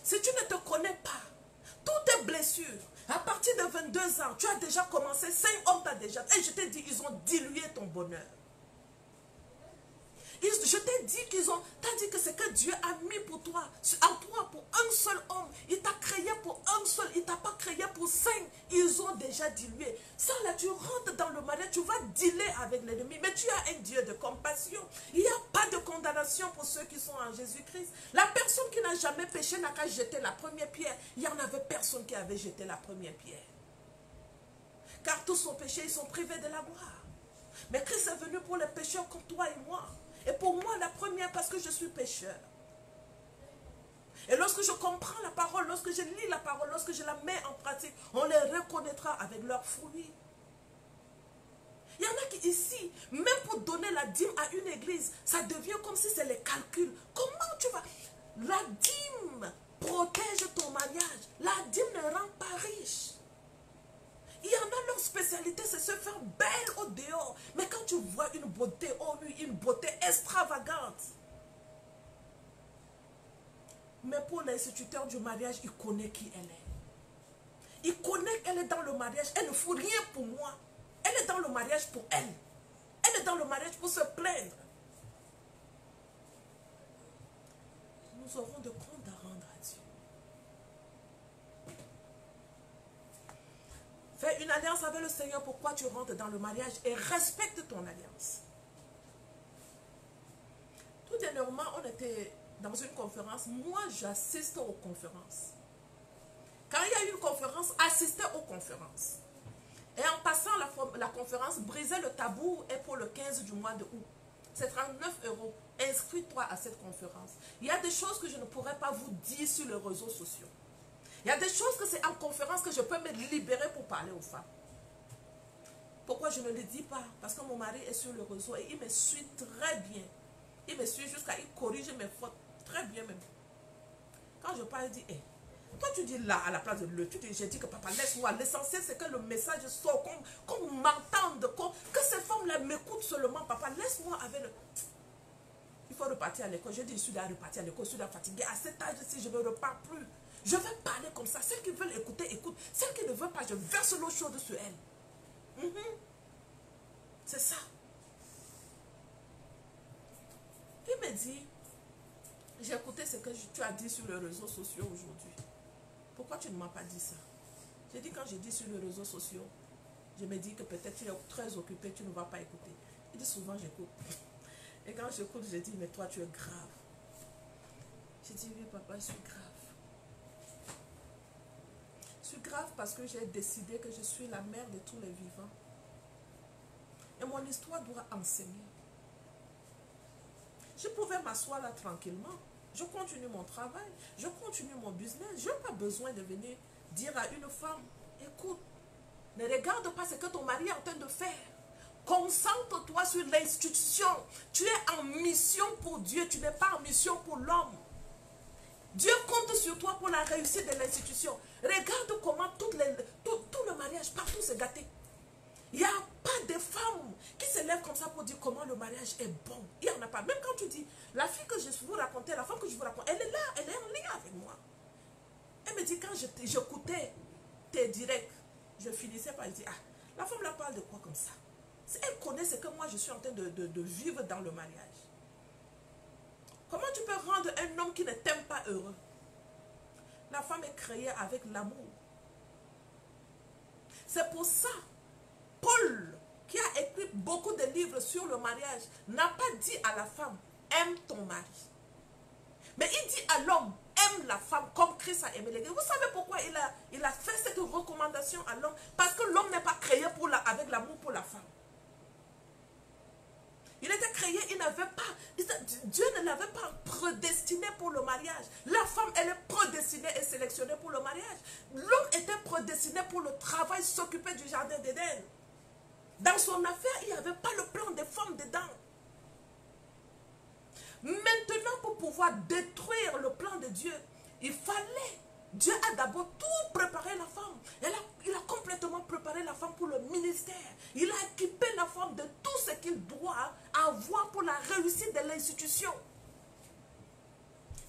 Si tu ne te connais pas, toutes tes blessures, à partir de 22 ans, tu as déjà commencé, 5 hommes t'ont déjà... Et je t'ai dit, ils ont dilué ton bonheur. Je t'ai dit qu'ils ont... T'as dit que c'est que Dieu a mis pour toi, en toi, pour un seul homme. Il t'a créé pour un seul. Il ne t'a pas créé pour 5. Ils ont déjà dilué. Ça là, tu rentres dans le mariage, tu vas dealer avec l'ennemi. Mais tu as un Dieu de compassion. Il n'y a pas de condamnation pour ceux qui sont en Jésus-Christ. La personne qui n'a jamais péché n'a qu'à jeter la première pierre. Il n'y en avait personne qui avait jeté la première pierre. Car tous ont péché, ils sont privés de la gloire. Mais Christ est venu pour les pécheurs comme toi et moi. Et pour moi, la première, parce que je suis pécheur. Et lorsque je comprends la parole, lorsque je lis la parole, lorsque je la mets en pratique, on les reconnaîtra avec leurs fruits. Il y en a qui ici, même pour donner la dîme à une église, l'église, ça devient comme si c'est les calculs. Comment tu vas... La dîme protège ton mariage. La dîme ne rend pas riche. Il y en a leur spécialité, c'est se faire belle au dehors. Mais quand tu vois une beauté, oh oui, une beauté extravagante. Mais pour l'instituteur du mariage, il connaît qui elle est. Il connaît qu'elle est dans le mariage. Elle ne fout rien pour moi. Elle est dans le mariage pour elle. Elle est dans le mariage pour se plaindre. Nous aurons de comptes à rendre à Dieu. Fais une alliance avec le Seigneur. Pourquoi tu rentres dans le mariage et respecte ton alliance. Tout dernièrement, on était dans une conférence. Moi, j'assiste aux conférences. Quand il y a eu une conférence, assistez aux conférences. Et en passant la conférence, briser le tabou est pour le 15 du mois de août. C'est 39 €. Inscris-toi à cette conférence. Il y a des choses que je ne pourrais pas vous dire sur les réseaux sociaux. Il y a des choses que c'est en conférence que je peux me libérer pour parler aux femmes. Pourquoi je ne le dis pas? Parce que mon mari est sur le réseau et il me suit très bien. Il me suit jusqu'à il corrige mes fautes très bien même. Quand je parle, il dit, hey, toi tu dis là à la place de le, tu dis, j'ai dit que papa laisse-moi. L'essentiel c'est que le message sort, qu'on m'entende, que ces femmes-là m'écoutent seulement. Papa laisse-moi avec le... Il faut repartir à l'école. Je dis, je suis là repartir à l'école, je suis là fatiguée. À cet âge-ci, je ne repars plus. Je vais parler comme ça. Celles qui veulent écouter, écoute. Celles qui ne veulent pas, je verse l'eau chaude sur elles. C'est ça. Il me dit, j'ai écouté ce que tu as dit sur les réseaux sociaux aujourd'hui. Pourquoi tu ne m'as pas dit ça? J'ai dit, quand j'ai dit sur les réseaux sociaux, je me dis que peut-être tu es très occupé, tu ne vas pas écouter. Il dit, souvent j'écoute. Et quand j'écoute, je dis, mais toi tu es grave. J'ai dit, oui papa, je suis grave. Je suis grave parce que j'ai décidé que je suis la mère de tous les vivants. Et mon histoire doit enseigner. Je pouvais m'asseoir là tranquillement. Je continue mon travail. Je continue mon business. Je n'ai pas besoin de venir dire à une femme, écoute, ne regarde pas ce que ton mari est en train de faire. Concentre-toi sur l'institution. Tu es en mission pour Dieu. Tu n'es pas en mission pour l'homme. Dieu compte sur toi pour la réussite de l'institution. Regarde comment tout le mariage, partout c'est gâté. Il n'y a pas de femme qui se lève comme ça pour dire comment le mariage est bon. Il n'y en a pas. Même quand tu dis, la fille que je vous racontais, la femme que je vous raconte, elle est là, elle est en lien avec moi. Elle me dit, quand j'écoutais tes directs, je finissais par dire, ah, la femme là parle de quoi comme ça? Elle connaît ce que moi je suis en train de vivre dans le mariage. Comment tu peux rendre un homme qui ne t'aime pas heureux? La femme est créée avec l'amour. C'est pour ça, Paul, qui a écrit beaucoup de livres sur le mariage, n'a pas dit à la femme, aime ton mari. Mais il dit à l'homme, aime la femme comme Christ a aimé l'Église. Vous savez pourquoi il a fait cette recommandation à l'homme? Parce que l'homme n'est pas créé avec l'amour pour la femme. Il était créé, Dieu ne l'avait pas prédestiné pour le mariage. La femme, elle est prédestinée et sélectionnée pour le mariage. L'homme était prédestiné pour le travail, s'occuper du jardin d'Éden. Dans son affaire, il n'y avait pas le plan des femmes dedans. Maintenant, pour pouvoir détruire le plan de Dieu, il fallait... Dieu a d'abord tout préparé la femme. Il a complètement préparé la femme pour le ministère. Il a équipé la femme de tout ce qu'il doit avoir pour la réussite de l'institution.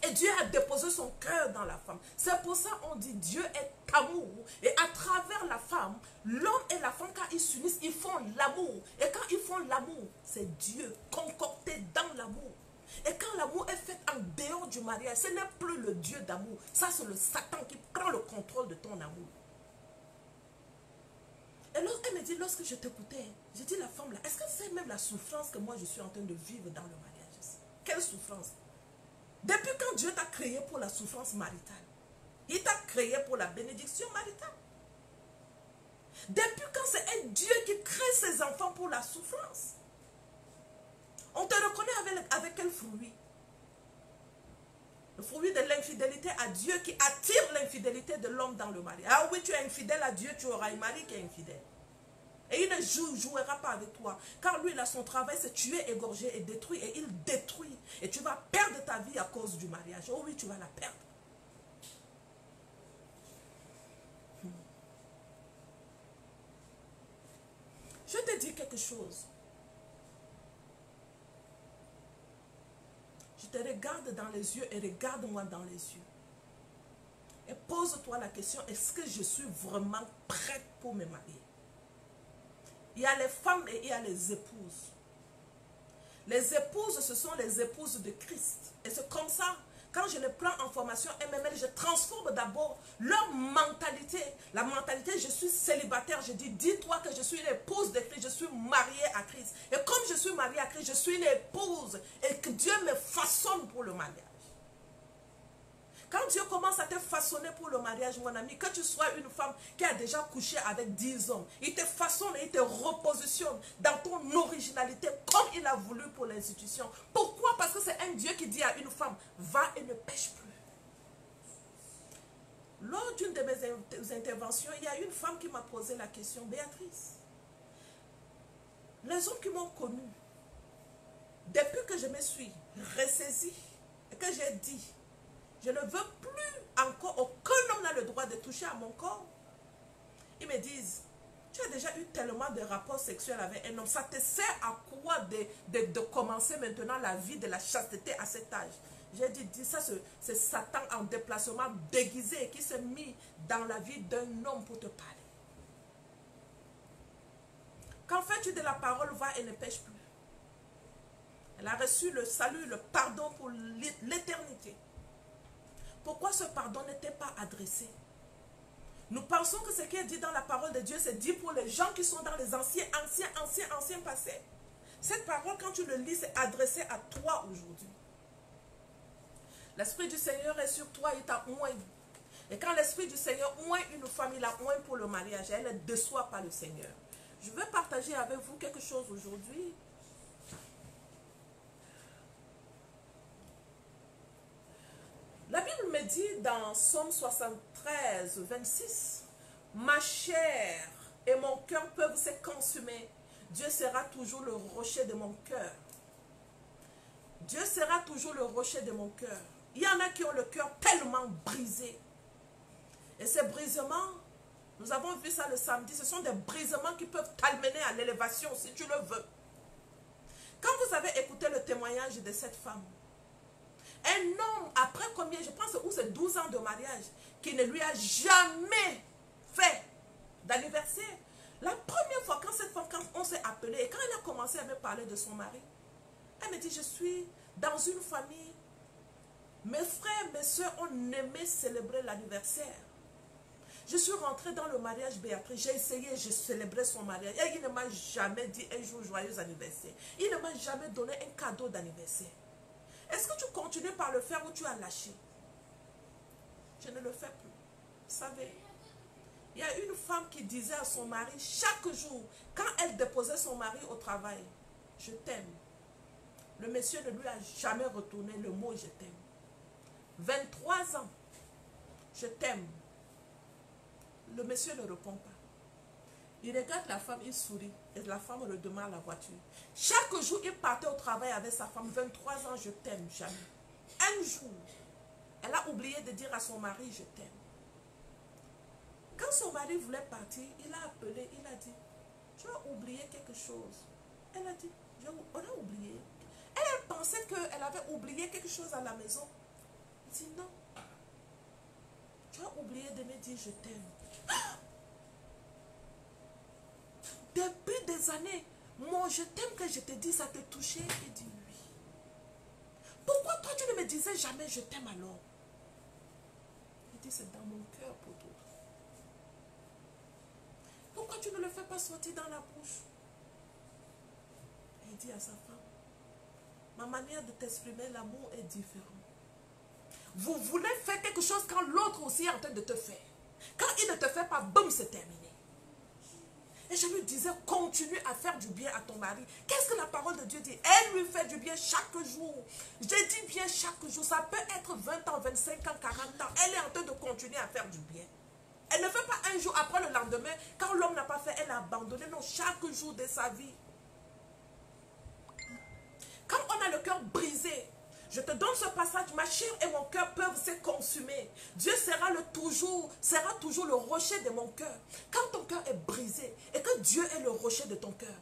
Et Dieu a déposé son cœur dans la femme. C'est pour ça qu'on dit Dieu est amour. Et à travers la femme, l'homme et la femme, quand ils s'unissent, ils font l'amour. Et quand ils font l'amour, c'est Dieu concocté dans l'amour. Et quand l'amour est fait en dehors du mariage, ce n'est plus le Dieu d'amour. Ça, c'est le Satan qui prend le contrôle de ton amour. Et alors, elle me dit, lorsque je t'écoutais, j'ai dit, la femme là, est-ce que c'est même la souffrance que moi je suis en train de vivre dans le mariage? Quelle souffrance? Depuis quand Dieu t'a créé pour la souffrance maritale? Il t'a créé pour la bénédiction maritale. Depuis quand c'est un Dieu qui crée ses enfants pour la souffrance? On te reconnaît avec quel fruit? Le fruit de l'infidélité à Dieu qui attire l'infidélité de l'homme dans le mariage. Ah oui, tu es infidèle à Dieu, tu auras un mari qui est infidèle. Et il ne jouera pas avec toi. Car lui, il a son travail, c'est tuer, égorger et détruire. Et il détruit. Et tu vas perdre ta vie à cause du mariage. Oh oui, tu vas la perdre. Je te dis quelque chose. Je te regarde dans les yeux et regarde-moi dans les yeux. Et pose-toi la question, est-ce que je suis vraiment prête pour me marier? Il y a les femmes et il y a les épouses. Les épouses, ce sont les épouses de Christ. Et c'est comme ça, quand je les prends en formation MML, je transforme d'abord leur mentalité. La mentalité, je suis célibataire, je dis, dis-toi que je suis une épouse de Christ, je suis mariée à Christ. Et comme je suis mariée à Christ, je suis une épouse et que Dieu me façonne pour le mariage. Quand Dieu commence à te façonner pour le mariage, mon ami, que tu sois une femme qui a déjà couché avec 10 hommes, il te façonne et il te repositionne dans ton originalité comme il a voulu pour l'institution. Pourquoi? Parce que c'est un Dieu qui dit à une femme, va et ne pêche plus. Lors d'une de mes interventions, il y a une femme qui m'a posé la question, Béatrice, les hommes qui m'ont connue, depuis que je me suis ressaisie et que j'ai dit, je ne veux plus encore, aucun homme n'a le droit de toucher à mon corps. Ils me disent, tu as déjà eu tellement de rapports sexuels avec un homme, ça te sert à quoi de commencer maintenant la vie de la chasteté à cet âge? J'ai dit ça, c'est Satan en déplacement déguisé qui s'est mis dans la vie d'un homme pour te parler. Qu'en fais-tu de la parole, va et ne pêche plus. Elle a reçu le salut, le pardon pour l'éternité. Pourquoi ce pardon n'était pas adressé? Nous pensons que ce qui est dit dans la parole de Dieu, c'est dit pour les gens qui sont dans les anciens passés. Cette parole, quand tu le lis, c'est adressé à toi aujourd'hui. L'Esprit du Seigneur est sur toi, il t'a oint. Et quand l'Esprit du Seigneur oint une femme, il la oint pour le mariage. Elle ne déçoit pas le Seigneur. Je veux partager avec vous quelque chose aujourd'hui. La Bible me dit dans Psaume 73, 26, « Ma chair et mon cœur peuvent se consumer. Dieu sera toujours le rocher de mon cœur. » Dieu sera toujours le rocher de mon cœur. Il y en a qui ont le cœur tellement brisé. Et ces brisements, nous avons vu ça le samedi, ce sont des brisements qui peuvent t'amener à l'élévation si tu le veux. Quand vous avez écouté le témoignage de cette femme, un homme, après combien, je pense que c'est 12 ans de mariage, qui ne lui a jamais fait d'anniversaire. La première fois, quand cette femme, quand on s'est appelé, et quand elle a commencé à me parler de son mari, elle me dit, je suis dans une famille, mes frères, mes soeurs, on aimait célébrer l'anniversaire. Je suis rentrée dans le mariage Béatrice, j'ai essayé, je célébrais son mariage. Et il ne m'a jamais dit un jour joyeux anniversaire. Il ne m'a jamais donné un cadeau d'anniversaire. Est-ce que tu continues par le faire ou tu as lâché? Je ne le fais plus. Vous savez, il y a une femme qui disait à son mari chaque jour, quand elle déposait son mari au travail, je t'aime. Le monsieur ne lui a jamais retourné le mot je t'aime. 23 ans, je t'aime. Le monsieur ne répond pas. Il regarde la femme, il sourit et la femme redemande la voiture. Chaque jour, il partait au travail avec sa femme. 23 ans, je t'aime, jamais. Un jour, elle a oublié de dire à son mari, je t'aime. Quand son mari voulait partir, il a appelé, il a dit, tu as oublié quelque chose. Elle a dit, on a oublié. Elle pensait qu'elle avait oublié quelque chose à la maison. Il dit, non. Tu as oublié de me dire, je t'aime. Depuis des années, mon je t'aime que je te dis, ça te touchait. Il dit oui. Pourquoi toi tu ne me disais jamais je t'aime alors? Il dit c'est dans mon cœur pour d'autres. Pourquoi tu ne le fais pas sortir dans la bouche? Et il dit à sa femme, ma manière de t'exprimer l'amour est différente. Vous voulez faire quelque chose quand l'autre aussi est en train de te faire. Quand il ne te fait pas, boum, c'est terminé. Et je lui disais, continue à faire du bien à ton mari. Qu'est-ce que la parole de Dieu dit? Elle lui fait du bien chaque jour. J'ai dit bien chaque jour. Ça peut être 20 ans, 25 ans, 40 ans. Elle est en train de continuer à faire du bien. Elle ne fait pas un jour après le lendemain. Quand l'homme n'a pas fait, elle a abandonné. Non, chaque jour de sa vie. Quand on a le cœur brisé, je te donne ce passage, ma chair et mon cœur peuvent se consumer. Dieu sera toujours le rocher de mon cœur. Quand ton cœur est brisé et que Dieu est le rocher de ton cœur,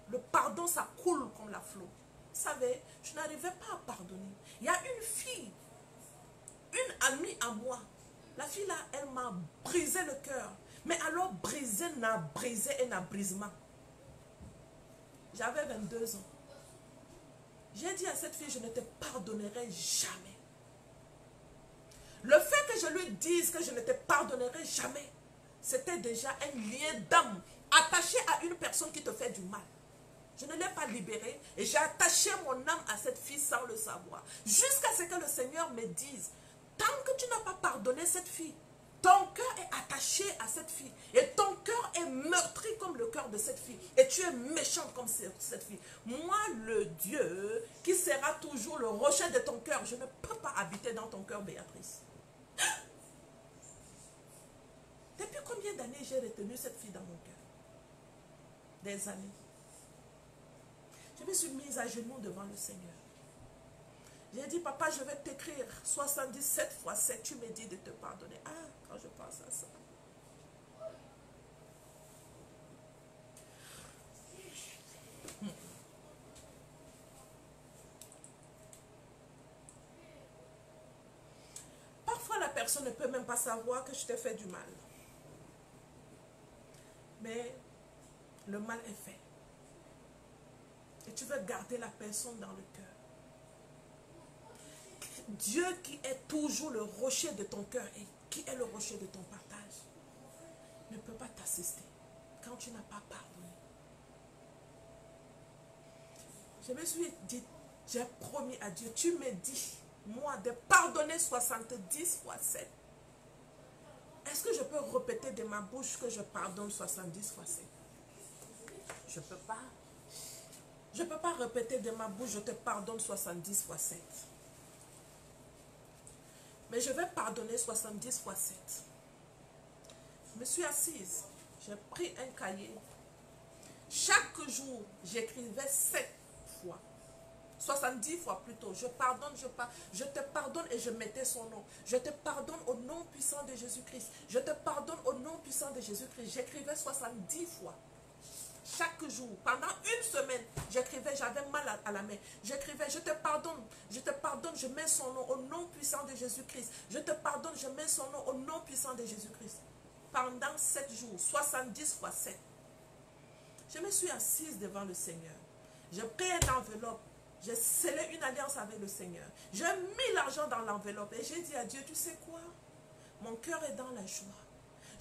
le pardon, ça coule comme la flot. Vous savez, je n'arrivais pas à pardonner. Il y a une fille, une amie à moi. La fille là, elle m'a brisé le cœur. Mais alors, brisé et n'a brisement. J'avais 22 ans. J'ai dit à cette fille, je ne te pardonnerai jamais. Le fait que je lui dise que je ne te pardonnerai jamais, c'était déjà un lien d'âme attaché à une personne qui te fait du mal. Je ne l'ai pas libérée et j'ai attaché mon âme à cette fille sans le savoir. Jusqu'à ce que le Seigneur me dise, tant que tu n'as pas pardonné cette fille, ton cœur est attaché à cette fille. Et ton cœur est meurtri comme le cœur de cette fille. Et tu es méchante comme cette fille. Moi, le Dieu qui sera toujours le rocher de ton cœur, je ne peux pas habiter dans ton cœur, Béatrice. Depuis combien d'années j'ai retenu cette fille dans mon cœur? Des années. Je me suis mise à genoux devant le Seigneur. J'ai dit, papa, je vais t'écrire 77 fois 7. Tu me dis de te pardonner. Ah, quand je pense à ça. Parfois, la personne ne peut même pas savoir que je t'ai fait du mal. Mais le mal est fait. Et tu veux garder la personne dans le cœur. Dieu qui est toujours le rocher de ton cœur et qui est le rocher de ton partage ne peut pas t'assister quand tu n'as pas pardonné. Je me suis dit, j'ai promis à Dieu, tu me dis, moi, de pardonner 70 fois 7. Est-ce que je peux répéter de ma bouche que je pardonne 70 fois 7? Je ne peux pas. Je ne peux pas répéter de ma bouche, je te pardonne 70 fois 7. Mais je vais pardonner 70 fois 7. Je me suis assise. J'ai pris un cahier. Chaque jour, j'écrivais 7 fois. 70 fois plutôt. Je te pardonne et je mettais son nom. Je te pardonne au nom puissant de Jésus-Christ. Je te pardonne au nom puissant de Jésus-Christ. J'écrivais 70 fois. Chaque jour, pendant une semaine, j'écrivais, j'avais mal à la main. J'écrivais, je te pardonne, je mets son nom au nom puissant de Jésus-Christ. Je te pardonne, je mets son nom au nom puissant de Jésus-Christ. Pendant 7 jours, 70 fois 7. Je me suis assise devant le Seigneur. J'ai pris une enveloppe. J'ai scellé une alliance avec le Seigneur. J'ai mis l'argent dans l'enveloppe et j'ai dit à Dieu, tu sais quoi? Mon cœur est dans la joie.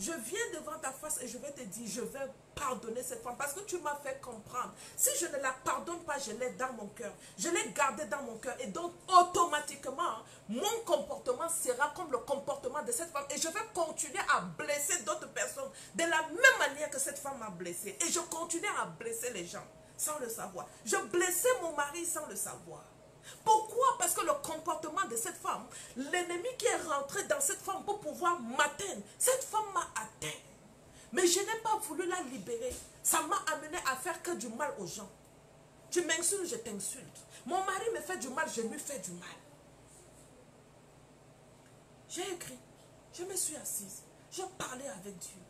Je viens devant ta face et je vais te dire, je vais pardonner cette femme parce que tu m'as fait comprendre. Si je ne la pardonne pas, je l'ai dans mon cœur. Je l'ai gardée dans mon cœur et donc automatiquement, mon comportement sera comme le comportement de cette femme et je vais continuer à blesser d'autres personnes de la même manière que cette femme m'a blessé. Et je continue à blesser les gens sans le savoir. Je blessais mon mari sans le savoir. Pourquoi? Parce que le comportement de cette femme, l'ennemi qui est rentré dans cette femme pour pouvoir m'atteindre, cette femme m'a atteint. Mais je n'ai pas voulu la libérer. Ça m'a amené à faire que du mal aux gens. Tu m'insultes, je t'insulte. Mon mari me fait du mal, je lui fais du mal. J'ai écrit, je me suis assise, je parlais avec Dieu.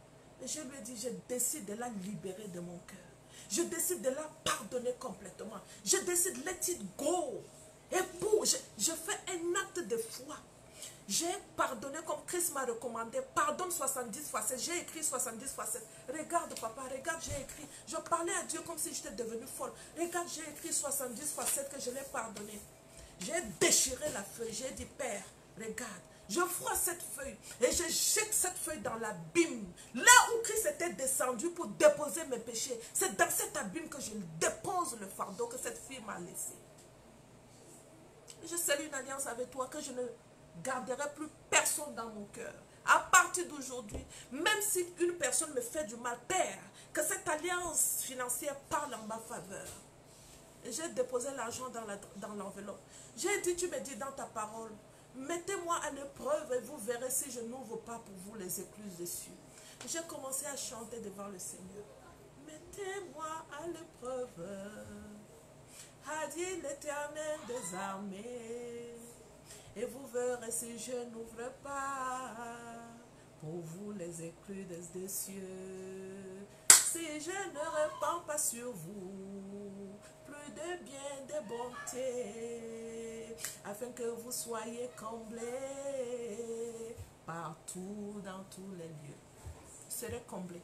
Et je lui ai dit, je décide de la libérer de mon cœur. Je décide de la pardonner complètement. Je décide, let it go. Et je fais un acte de foi. J'ai pardonné comme Christ m'a recommandé. Pardonne 70 fois 7. J'ai écrit 70 fois 7. Regarde papa, regarde, j'ai écrit. Je parlais à Dieu comme si j'étais devenue folle. Regarde, j'ai écrit 70 fois 7 que je l'ai pardonné. J'ai déchiré la feuille. J'ai dit, Père, regarde. Je froisse cette feuille et je jette cette feuille dans l'abîme. Là où Christ était descendu pour déposer mes péchés, c'est dans cet abîme que je dépose le fardeau que cette fille m'a laissé. Je scelle une alliance avec toi que je ne garderai plus personne dans mon cœur. À partir d'aujourd'hui, même si une personne me fait du mal, Père, que cette alliance financière parle en ma faveur. Et j'ai déposé l'argent dans l'enveloppe. J'ai dit, tu me dis dans ta parole, Mettez-moi à l'épreuve et vous verrez si je n'ouvre pas pour vous les écluses des cieux. J'ai commencé à chanter devant le Seigneur. Mettez-moi à l'épreuve, a dit l'Éternel des armées. Et vous verrez si je n'ouvre pas pour vous les écluses des cieux. Si je ne répands pas sur vous plus de bien, de bonté, afin que vous soyez comblés partout, dans tous les lieux. Je serai comblé.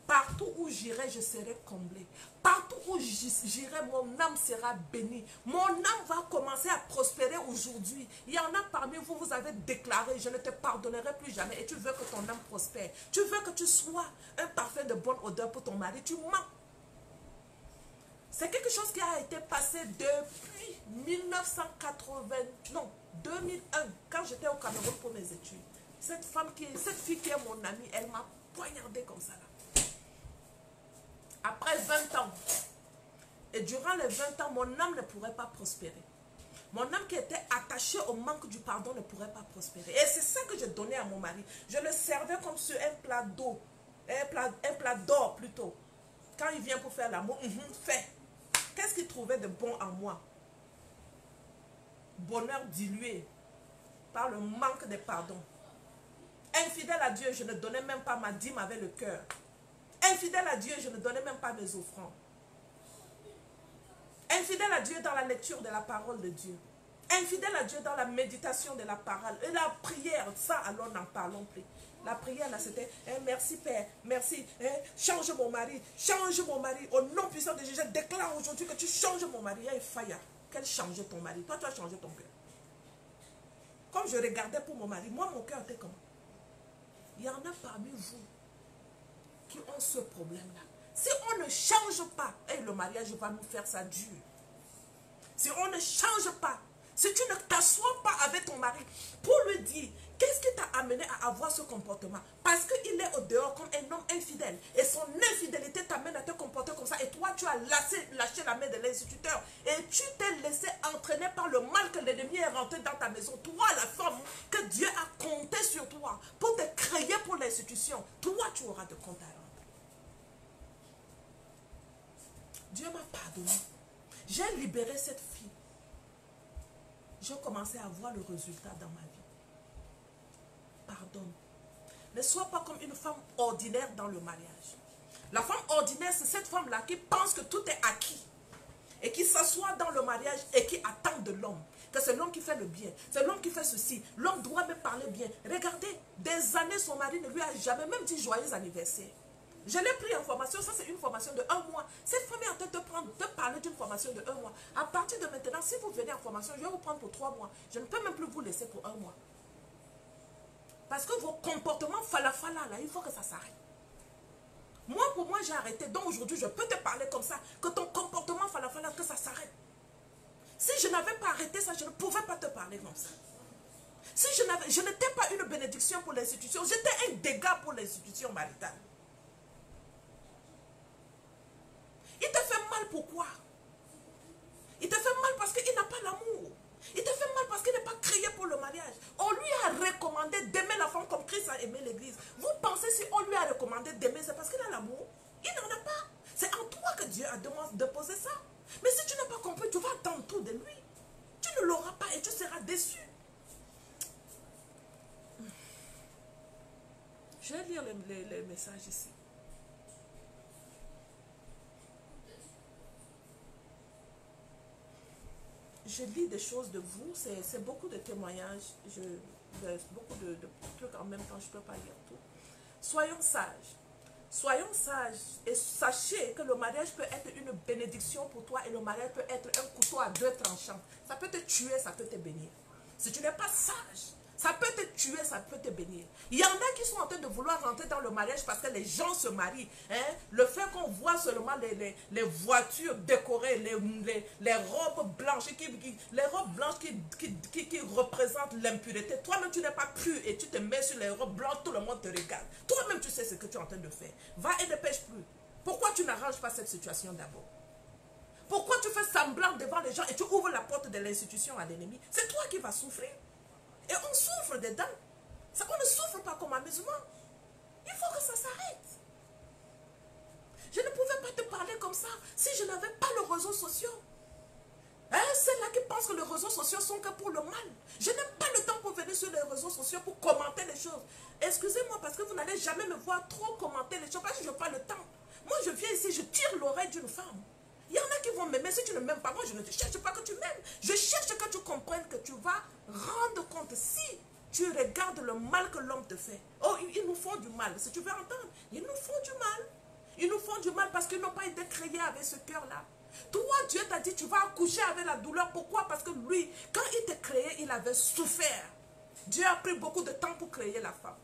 Partout où j'irai, je serai comblé. Partout où j'irai, mon âme sera bénie. Mon âme va commencer à prospérer aujourd'hui. Il y en a parmi vous, vous avez déclaré, je ne te pardonnerai plus jamais. Et tu veux que ton âme prospère. Tu veux que tu sois un parfum de bonne odeur pour ton mari. Tu mens. C'est quelque chose qui a été passé depuis 2001, quand j'étais au Cameroun pour mes études. Cette fille qui est mon amie, elle m'a poignardé comme ça là. Après 20 ans, et durant les 20 ans, mon âme ne pourrait pas prospérer. Mon âme qui était attachée au manque du pardon ne pourrait pas prospérer. Et c'est ça que je donnais à mon mari. Je le servais comme sur un plat d'eau, un plat d'or plutôt. Quand il vient pour faire l'amour, fais. Qu'est-ce qu'il trouvait de bon en moi? Bonheur dilué par le manque de pardon. Infidèle à Dieu, je ne donnais même pas ma dîme avec le cœur. Infidèle à Dieu, je ne donnais même pas mes offrandes. Infidèle à Dieu dans la lecture de la parole de Dieu. Infidèle à Dieu dans la méditation de la parole. Et la prière, ça alors n'en parlons plus. La prière là c'était merci Père, merci, change mon mari, au nom puissant de Jésus, je déclare aujourd'hui que tu changes mon mari. Il faille qu'elle change ton mari. Toi tu as changé ton cœur. Comme je regardais pour mon mari, moi mon cœur était comment? Il y en a parmi vous qui ont ce problème-là. Si on ne change pas, et le mariage va nous faire ça dur. Si on ne change pas, si tu ne t'assois pas avec ton mari pour lui dire, qu'est-ce qui t'a amené à avoir ce comportement? Parce qu'il est au dehors comme un homme infidèle. Et son infidélité t'amène à te comporter comme ça. Et toi, tu as lâché la main de l'instituteur. Et tu t'es laissé entraîner par le mal que l'ennemi est rentré dans ta maison. Toi, la femme que Dieu a compté sur toi pour te créer pour l'institution. Toi, tu auras de comptes à rendre. Dieu m'a pardonné. J'ai libéré cette fille. J'ai commencé à voir le résultat dans ma vie. Pardonne. Ne sois pas comme une femme ordinaire dans le mariage. La femme ordinaire, c'est cette femme-là qui pense que tout est acquis. Et qui s'assoit dans le mariage et qui attend de l'homme. Que c'est l'homme qui fait le bien. C'est l'homme qui fait ceci. L'homme doit me parler bien. Regardez, des années, son mari ne lui a jamais même dit joyeux anniversaire. Je l'ai pris en formation, ça c'est une formation de 1 mois. Cette femme est en train de parler d'une formation de 1 mois. À partir de maintenant, si vous venez en formation, je vais vous prendre pour 3 mois. Je ne peux même plus vous laisser pour 1 mois. Parce que vos comportements falafala, là, il faut que ça s'arrête. Moi, pour moi, j'ai arrêté. Donc aujourd'hui, je peux te parler comme ça. Que ton comportement falafala, que ça s'arrête. Si je n'avais pas arrêté ça, je ne pouvais pas te parler comme ça. Si je n'étais pas une bénédiction pour l'institution, j'étais un dégât pour l'institution maritale. Il te fait mal pourquoi? Il te fait mal parce qu'il n'a pas l'amour. Il te fait mal parce qu'il n'est pas créé pour le mariage. On lui a recommandé d'aimer la femme comme Christ a aimé l'église. Vous pensez si on lui a recommandé d'aimer, c'est parce qu'il a l'amour? Il n'en a pas. C'est en toi que Dieu a déposé ça. Mais si tu n'as pas compris, tu vas attendre tout de lui. Tu ne l'auras pas et tu seras déçu. Je vais lire les messages ici. Je lis des choses de vous, c'est beaucoup de témoignages, beaucoup de trucs en même temps, je ne peux pas lire tout. Soyons sages et sachez que le mariage peut être une bénédiction pour toi et le mariage peut être un couteau à 2 tranchants. Ça peut te tuer, ça peut te bénir. Si tu n'es pas sage, ça peut te tuer, ça peut te bénir. Il y en a qui sont en train de vouloir rentrer dans le mariage parce que les gens se marient. Hein? Le fait qu'on voit seulement les voitures décorées, les robes blanches, les robes blanches qui représentent l'impureté. Toi-même, tu n'es pas pur et tu te mets sur les robes blanches, tout le monde te regarde. Toi-même, tu sais ce que tu es en train de faire. Va et ne pêche plus. Pourquoi tu n'arranges pas cette situation d'abord? Pourquoi tu fais semblant devant les gens et tu ouvres la porte de l'institution à l'ennemi? C'est toi qui vas souffrir. Et on souffre dedans. On ne souffre pas comme un musulman. Il faut que ça s'arrête. Je ne pouvais pas te parler comme ça si je n'avais pas les réseaux sociaux. Hein, ceux-là qui pensent que les réseaux sociaux sont que pour le mal. Je n'ai pas le temps pour venir sur les réseaux sociaux pour commenter les choses. Excusez-moi parce que vous n'allez jamais me voir trop commenter les choses parce que je n'ai pas le temps. Moi, je viens ici, je tire l'oreille d'une femme. Il y en a qui vont m'aimer. Si tu ne m'aimes pas, moi, je ne te cherche pas que tu m'aimes. Je cherche que tu comprennes que tu vas rendre compte si tu regardes le mal que l'homme te fait. Oh, ils nous font du mal. Si tu veux entendre, ils nous font du mal. Ils nous font du mal parce qu'ils n'ont pas été créés avec ce cœur-là. Toi, Dieu t'a dit, tu vas accoucher avec la douleur. Pourquoi? Parce que lui, quand il t'a créé, il avait souffert. Dieu a pris beaucoup de temps pour créer la femme.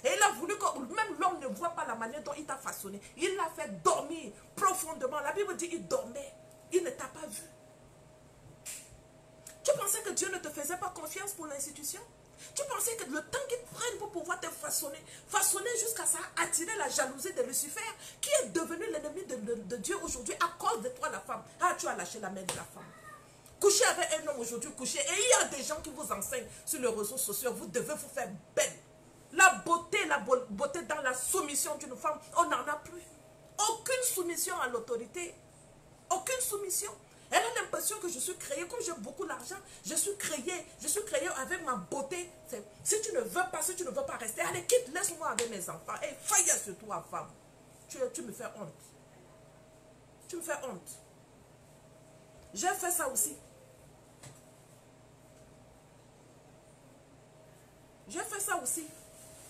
Et il a voulu que même l'homme ne voit pas la manière dont il t'a façonné. Il l'a fait dormir profondément. La Bible dit qu'il dormait. Il ne t'a pas vu. Tu pensais que Dieu ne te faisait pas confiance pour l'institution? Tu pensais que le temps qu'il prenne pour pouvoir te façonner jusqu'à ça, attirer la jalousie de Lucifer, qui est devenu l'ennemi de Dieu aujourd'hui à cause de toi la femme. Ah, tu as lâché la main de la femme. Coucher avec un homme aujourd'hui, coucher. Et il y a des gens qui vous enseignent sur les réseaux sociaux, vous devez vous faire belle. La beauté dans la soumission d'une femme, on n'en a plus. Aucune soumission à l'autorité. Aucune soumission. Elle a l'impression que je suis créée, comme j'ai beaucoup d'argent, je suis créée avec ma beauté. Si tu ne veux pas rester, allez, quitte, laisse-moi avec mes enfants. Et faille sur toi, femme. Tu me fais honte. Tu me fais honte. J'ai fait ça aussi. J'ai fait ça aussi.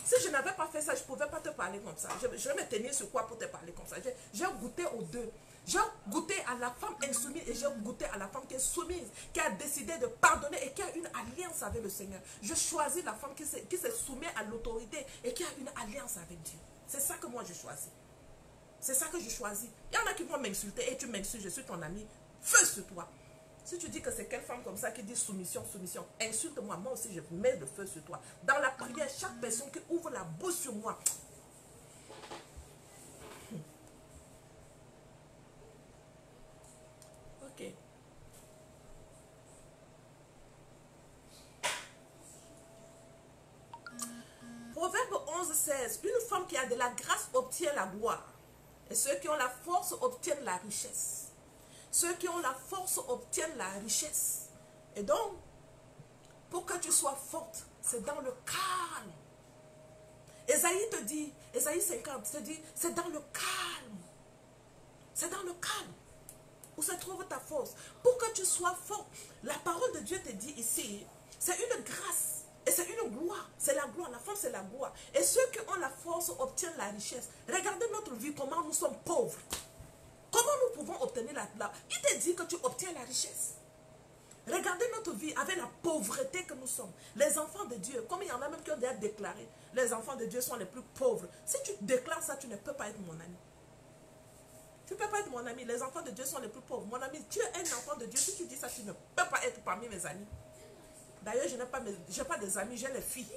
Si je n'avais pas fait ça, je ne pouvais pas te parler comme ça. Je vais me tenir sur quoi pour te parler comme ça? J'ai goûté aux deux. J'ai goûté à la femme insoumise et j'ai goûté à la femme qui est soumise, qui a décidé de pardonner et qui a une alliance avec le Seigneur. Je choisis la femme qui se soumet à l'autorité et qui a une alliance avec Dieu. C'est ça que moi je choisis. C'est ça que je choisis. Il y en a qui vont m'insulter et tu m'insultes, je suis ton ami. Feu sur toi. Si tu dis que c'est quelle femme comme ça qui dit soumission, soumission, insulte-moi, moi aussi je mets le feu sur toi. Dans la prière, chaque personne qui ouvre la bouche sur moi, ok. Proverbe 11:16, une femme qui a de la grâce obtient la gloire. Et ceux qui ont la force obtiennent la richesse. Ceux qui ont la force obtiennent la richesse. Et donc, pour que tu sois forte, c'est dans le calme. Ésaïe te dit, Ésaïe 50 te dit, c'est dans le calme. C'est dans le calme où se trouve ta force. Pour que tu sois forte, la parole de Dieu te dit ici, c'est une grâce. Et c'est une gloire. C'est la gloire. La force, c'est la gloire. Et ceux qui ont la force obtiennent la richesse. Regardez notre vie, comment nous sommes pauvres. Comment nous pouvons obtenir la... Il te dit que tu obtiens la richesse. Regardez notre vie avec la pauvreté que nous sommes. Les enfants de Dieu, comme il y en a même qui ont déjà déclaré, les enfants de Dieu sont les plus pauvres. Si tu déclares ça, tu ne peux pas être mon ami. Tu ne peux pas être mon ami. Les enfants de Dieu sont les plus pauvres. Mon ami, tu es un enfant de Dieu. Si tu dis ça, tu ne peux pas être parmi mes amis. D'ailleurs, je n'ai pas des amis, j'ai les filles.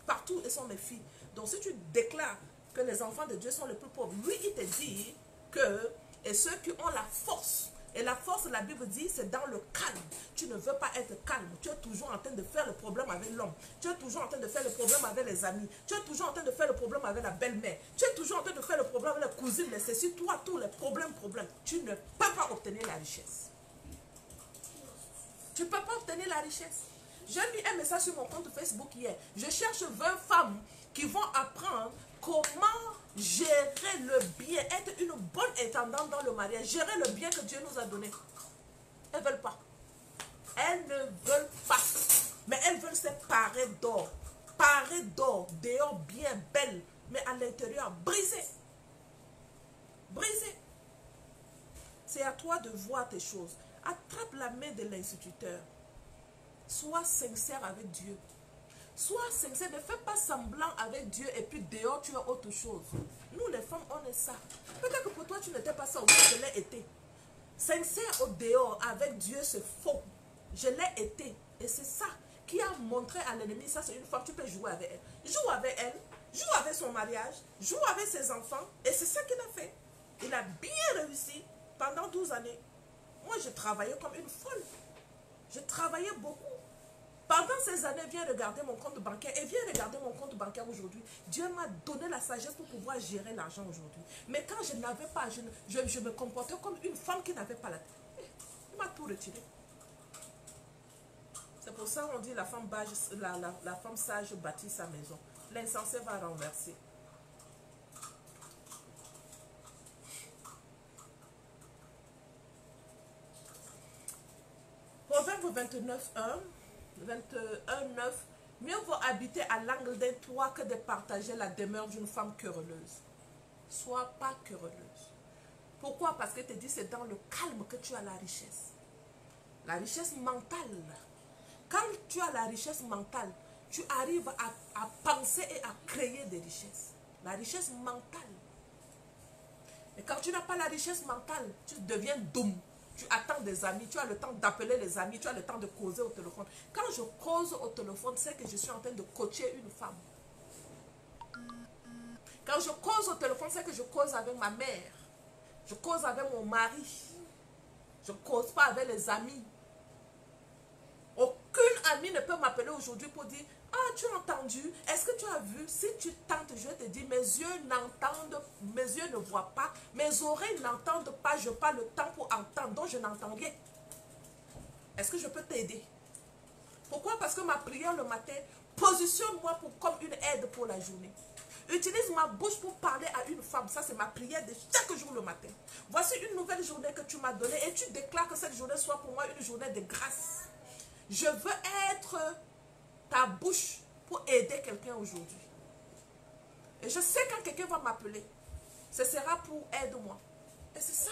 Partout, elles sont mes filles. Donc, si tu déclares que les enfants de Dieu sont les plus pauvres, lui, il te dit que, et ceux qui ont la force, et la force, la Bible dit, c'est dans le calme. Tu ne veux pas être calme. Tu es toujours en train de faire le problème avec l'homme. Tu es toujours en train de faire le problème avec les amis. Tu es toujours en train de faire le problème avec la belle-mère. Tu es toujours en train de faire le problème avec la cousine, les ceci, toi, tous les problèmes. Tu ne peux pas obtenir la richesse. Tu ne peux pas obtenir la richesse. J'ai mis un message sur mon compte Facebook hier. Je cherche 20 femmes qui vont apprendre comment gérer le bien, être une bonne intendante dans le mariage, gérer le bien que Dieu nous a donné. Elles ne veulent pas. Elles ne veulent pas. Mais elles veulent se parer d'or. Parer d'or, dehors bien belle, mais à l'intérieur brisée. Brisée. C'est à toi de voir tes choses. Attrape la main de l'instituteur. Sois sincère avec Dieu. Sois sincère, ne fais pas semblant avec Dieu et puis dehors tu as autre chose. Nous les femmes, on est ça. Peut-être que pour toi tu n'étais pas ça, ou je l'ai été. Sincère au dehors avec Dieu, c'est faux. Je l'ai été. Et c'est ça qui a montré à l'ennemi, ça c'est une femme, tu peux jouer avec elle. Joue avec elle, joue avec son mariage, joue avec ses enfants. Et c'est ça qu'il a fait. Il a bien réussi pendant 12 années. Moi, je travaillais comme une folle. Je travaillais beaucoup. Pendant ces années, viens regarder mon compte bancaire et viens regarder mon compte bancaire aujourd'hui. Dieu m'a donné la sagesse pour pouvoir gérer l'argent aujourd'hui. Mais quand je n'avais pas, je me comportais comme une femme qui n'avait pas la tête. Il m'a tout retiré. C'est pour ça qu'on dit la femme sage bâtit sa maison. L'insensé va renverser. Proverbe 29, 1, 21, 9. Mieux vaut habiter à l'angle d'un toit que de partager la demeure d'une femme querelleuse. Sois pas querelleuse. Pourquoi? Parce que te dit c'est dans le calme que tu as la richesse. La richesse mentale. Quand tu as la richesse mentale, tu arrives à penser et à créer des richesses. La richesse mentale. Et quand tu n'as pas la richesse mentale, tu deviens doux. Tu attends des amis, tu as le temps d'appeler les amis, tu as le temps de causer au téléphone. Quand je cause au téléphone, c'est que je suis en train de coacher une femme. Quand je cause au téléphone, c'est que je cause avec ma mère. Je cause avec mon mari. Je ne cause pas avec les amis. Aucune amie ne peut m'appeler aujourd'hui pour dire « Ah, tu as entendu? Est-ce que tu as vu? Si tu tentes, je te dis, mes yeux n'entendent, mes yeux ne voient pas, mes oreilles n'entendent pas, je n'ai pas le temps pour entendre, donc je n'entends rien. Est-ce que je peux t'aider? » Pourquoi? Parce que ma prière le matin, positionne-moi comme une aide pour la journée. Utilise ma bouche pour parler à une femme. Ça, c'est ma prière de chaque jour le matin. Voici une nouvelle journée que tu m'as donnée et tu déclares que cette journée soit pour moi une journée de grâce. Je veux être ta bouche pour aider quelqu'un aujourd'hui. Et je sais quand quelqu'un va m'appeler, ce sera pour aide-moi. Et c'est ça.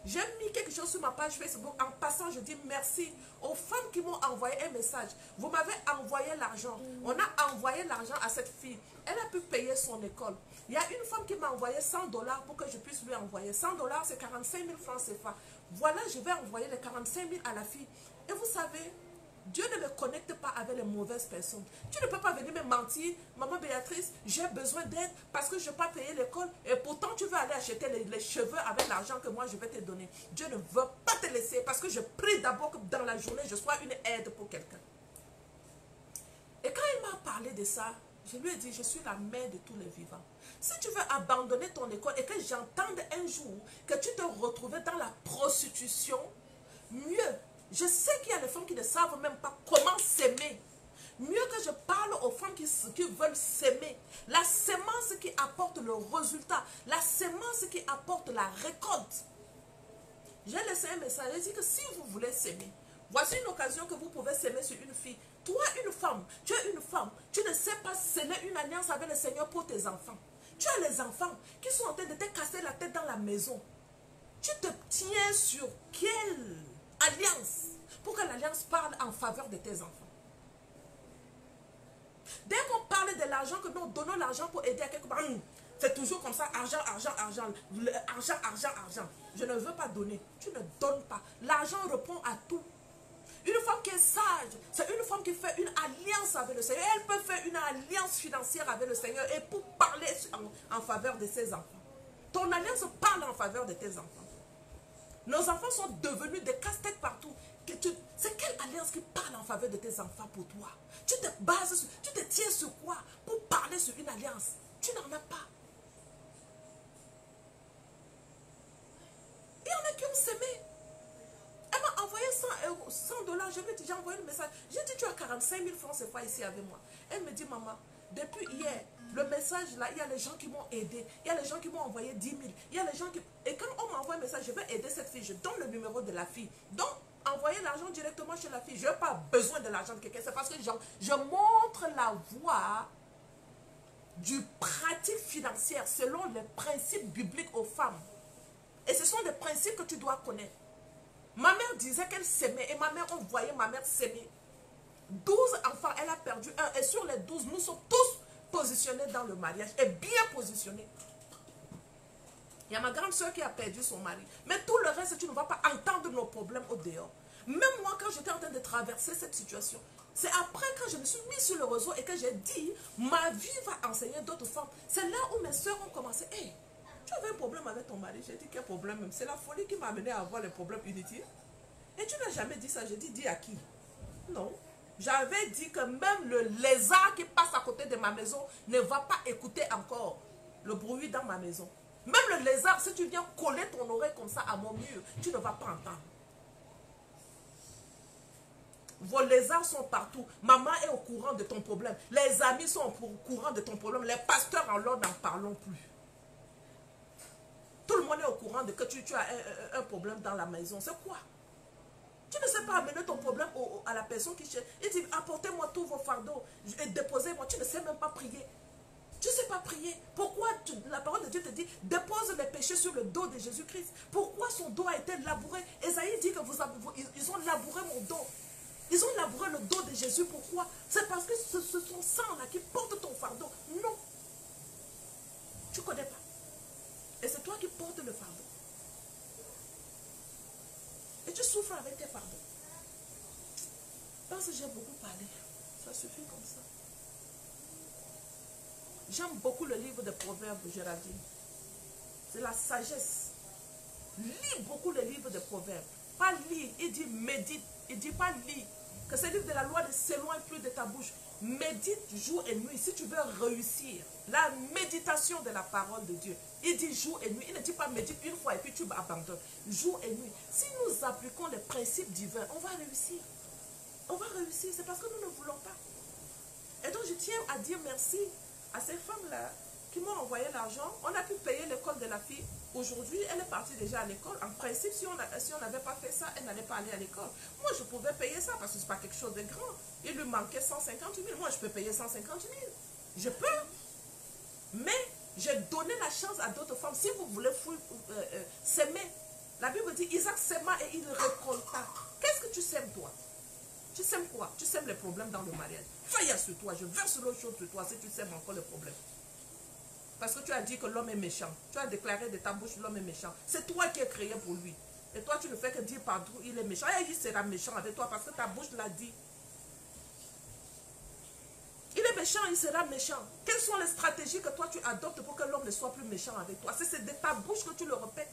J'ai mis quelque chose sur ma page Facebook. En passant, je dis merci aux femmes qui m'ont envoyé un message. Vous m'avez envoyé l'argent. On a envoyé l'argent à cette fille. Elle a pu payer son école. Il y a une femme qui m'a envoyé 100 $ pour que je puisse lui envoyer. 100 $, c'est 45 000 francs CFA. Voilà, je vais envoyer les 45 000 à la fille. Et vous savez, Dieu ne me connecte pas avec les mauvaises personnes. Tu ne peux pas venir me mentir, maman Béatrice, j'ai besoin d'aide parce que je n'ai pas payé l'école et pourtant tu veux aller acheter les cheveux avec l'argent que moi je vais te donner. Dieu ne veut pas te laisser parce que je prie d'abord que dans la journée je sois une aide pour quelqu'un. Et quand il m'a parlé de ça, je lui ai dit, je suis la mère de tous les vivants. Si tu veux abandonner ton école et que j'entende un jour que tu te retrouves dans la prostitution, mieux. Je sais qu'il y a des femmes qui ne savent même pas comment s'aimer. Mieux que je parle aux femmes qui veulent s'aimer. La sémence qui apporte le résultat. La sémence qui apporte la récolte. J'ai laissé un message. J'ai dit que si vous voulez s'aimer, voici une occasion que vous pouvez s'aimer sur une fille. Toi, une femme, tu es une femme. Tu ne sais pas sceller une alliance avec le Seigneur pour tes enfants. Tu as les enfants qui sont en train de te casser la tête dans la maison. Tu te tiens sur quelle alliance pour que l'alliance parle en faveur de tes enfants. Dès qu'on parle de l'argent, que nous donnons l'argent pour aider à quelque part, c'est toujours comme ça, argent, argent, argent, argent, argent, argent. Je ne veux pas donner, tu ne donnes pas. L'argent répond à tout. Une femme qui est sage, c'est une femme qui fait une alliance avec le Seigneur. Elle peut faire une alliance financière avec le Seigneur et pour parler en faveur de ses enfants. Ton alliance parle en faveur de tes enfants. Nos enfants sont devenus des casse-têtes partout. C'est quelle alliance qui parle en faveur de tes enfants pour toi? Tu te bases sur, tu te tiens sur quoi pour parler sur une alliance? Tu n'en as pas. Il y en a qui ont semé. Elle m'a envoyé 100 $. Je lui ai dit, j'ai envoyé le message. J'ai dit, tu as 45 000 francs, c'est pas ici avec moi. Elle me dit, maman, depuis hier, le message là, il y a les gens qui m'ont aidé. Il y a les gens qui m'ont envoyé 10 000. Il y a les gens qui... Et quand on m'envoie un message, je vais aider cette fille. Je donne le numéro de la fille. Donc, envoyer l'argent directement chez la fille. Je n'ai pas besoin de l'argent de quelqu'un. C'est parce que je montre la voie du pratique financière selon les principes bibliques aux femmes. Et ce sont des principes que tu dois connaître. Ma mère disait qu'elle s'aimait et ma mère, on voyait ma mère s'aimer. 12 enfants, elle a perdu un. Et sur les 12, nous sommes tous positionnés dans le mariage. Et bien positionnés. Il y a ma grande soeur qui a perdu son mari. Mais tout le reste, tu ne vas pas entendre nos problèmes au dehors. Même moi, quand j'étais en train de traverser cette situation, c'est après quand je me suis mis sur le réseau et que j'ai dit, ma vie va enseigner d'autres femmes. C'est là où mes soeurs ont commencé. Hey, tu avais un problème avec ton mari. J'ai dit, quel problème? C'est la folie qui m'a amené à avoir les problèmes inutiles. Et tu n'as jamais dit ça. J'ai dit, dis à qui? Non. J'avais dit que même le lézard qui passe à côté de ma maison ne va pas écouter encore le bruit dans ma maison. Même le lézard, si tu viens coller ton oreille comme ça à mon mur, tu ne vas pas entendre. Vos lézards sont partout. Maman est au courant de ton problème. Les amis sont au courant de ton problème. Les pasteurs en l'ordre n'en parlons plus. Tout le monde est au courant de que tu as un problème dans la maison. C'est quoi? Tu ne sais pas amener ton problème à la personne qui cherche. Il dit, apportez-moi tous vos fardeaux et déposez-moi. Tu ne sais même pas prier. Tu ne sais pas prier. Pourquoi la parole de Dieu te dit, dépose les péchés sur le dos de Jésus-Christ. Pourquoi son dos a été labouré? Esaïe dit que ils ont labouré mon dos. Ils ont labouré le dos de Jésus. Pourquoi? C'est parce que ce son sang-là qui porte ton fardeau. Non. Tu ne connais pas. Et c'est toi qui portes le fardeau. Et tu souffres avec tes fardeaux. Parce que j'ai beaucoup parlé. Ça suffit comme ça. J'aime beaucoup le livre de Proverbes, Géraldine. C'est la sagesse. Lis beaucoup le livre de Proverbes. Pas lire, il dit médite. Il dit pas lire. Que ce livre de la loi ne s'éloigne plus de ta bouche. Médite jour et nuit si tu veux réussir. La méditation de la parole de Dieu. Il dit jour et nuit. Il ne dit pas médite une fois et puis tu abandonnes. Jour et nuit. Si nous appliquons les principes divins, on va réussir. On va réussir. C'est parce que nous ne voulons pas. Et donc je tiens à dire merci à ces femmes-là qui m'ont envoyé l'argent. On a pu payer l'école de la fille. Aujourd'hui, elle est partie déjà à l'école. En principe, si on n'avait pas fait ça, elle n'allait pas aller à l'école. Moi, je pouvais payer ça parce que ce n'est pas quelque chose de grand. Il lui manquait 150 000. Moi, je peux payer 150 000. Je peux. Mais j'ai donné la chance à d'autres femmes. Si vous voulez s'aimer, la Bible dit, Isaac s'aima et il récolta. Qu'est-ce que tu sèmes, toi? Tu sèmes quoi? Tu sèmes les problèmes dans le mariage. Faille sur toi. Je verse l'autre chose sur toi si tu sèmes encore les problèmes. Parce que tu as dit que l'homme est méchant. Tu as déclaré de ta bouche l'homme est méchant. C'est toi qui es créé pour lui. Et toi, tu ne fais que dire partout, il est méchant. Et il sera méchant avec toi parce que ta bouche l'a dit. Il est méchant, il sera méchant. Quelles sont les stratégies que toi tu adoptes pour que l'homme ne soit plus méchant avec toi? C'est de ta bouche que tu le répètes.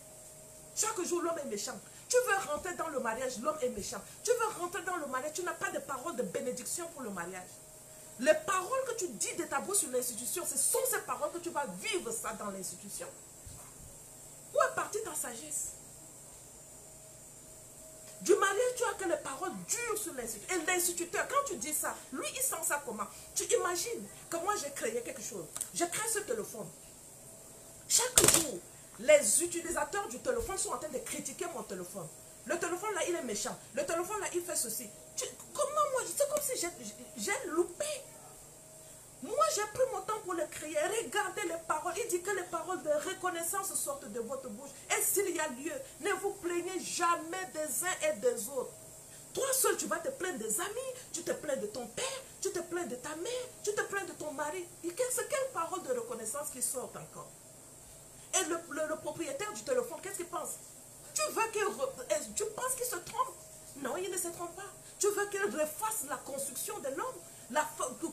Chaque jour, l'homme est méchant. Tu veux rentrer dans le mariage, l'homme est méchant. Tu veux rentrer dans le mariage, tu n'as pas de parole de bénédiction pour le mariage. Les paroles que tu dis de ta bouche sur l'institution, ce sont ces paroles que tu vas vivre ça dans l'institution. Où est partie ta sagesse? Du mariage, tu as que les paroles dures sur l'instituteur. Et l'instituteur, quand tu dis ça, lui, il sent ça comment? Tu imagines que moi, j'ai créé quelque chose. J'ai créé ce téléphone. Chaque jour, les utilisateurs du téléphone sont en train de critiquer mon téléphone. Le téléphone, là, il est méchant. Le téléphone, là, il fait ceci. Comment moi, c'est comme si j'ai loupé. Moi, j'ai pris mon temps pour le créer. Regardez les paroles. Il dit que les paroles de reconnaissance sortent de votre bouche. Et s'il y a lieu, ne vous plaignez jamais des uns et des autres. Toi seul, tu vas te plaindre des amis, tu te plains de ton père, tu te plains de ta mère, tu te plains de ton mari. C'est quelle parole de reconnaissance qui sort encore? Et le propriétaire du téléphone, qu'est-ce qu'il pense? Tu penses qu'il se trompe? Non, il ne se trompe pas. Tu veux qu'il refasse la construction de l'homme?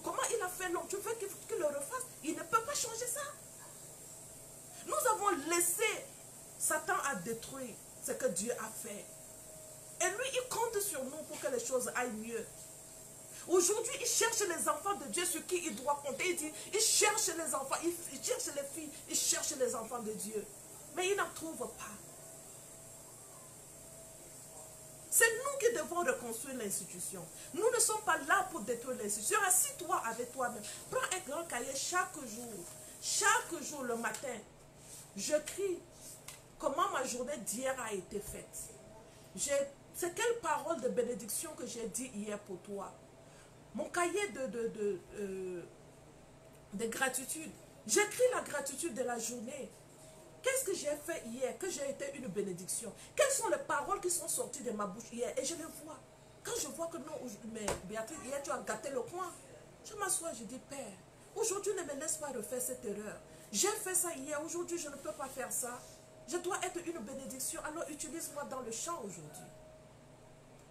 Comment il a fait l'homme? Tu veux qu'il le refasse? Il ne peut pas changer ça. Nous avons laissé Satan à détruire ce que Dieu a fait. Et lui, il compte sur nous pour que les choses aillent mieux. Aujourd'hui, il cherche les enfants de Dieu sur qui il doit compter. Il dit, il cherche les enfants, il cherche les filles, il cherche les enfants de Dieu. Mais il n'en trouve pas. C'est nous qui devons reconstruire l'institution. Nous ne sommes pas là pour détruire l'institution. Assis-toi avec toi-même. Prends un grand cahier chaque jour le matin. Je crie comment ma journée d'hier a été faite. C'est quelle parole de bénédiction que j'ai dit hier pour toi. Mon cahier de gratitude. J'écris la gratitude de la journée. Qu'est-ce que j'ai fait hier, que j'ai été une bénédiction? Quelles sont les paroles qui sont sorties de ma bouche hier? Et je les vois. Quand je vois que non, mais Béatrice, hier tu as gâté le coin. Je m'assois, je dis, Père, aujourd'hui ne me laisse pas refaire cette erreur. J'ai fait ça hier, aujourd'hui je ne peux pas faire ça. Je dois être une bénédiction, alors utilise-moi dans le champ aujourd'hui.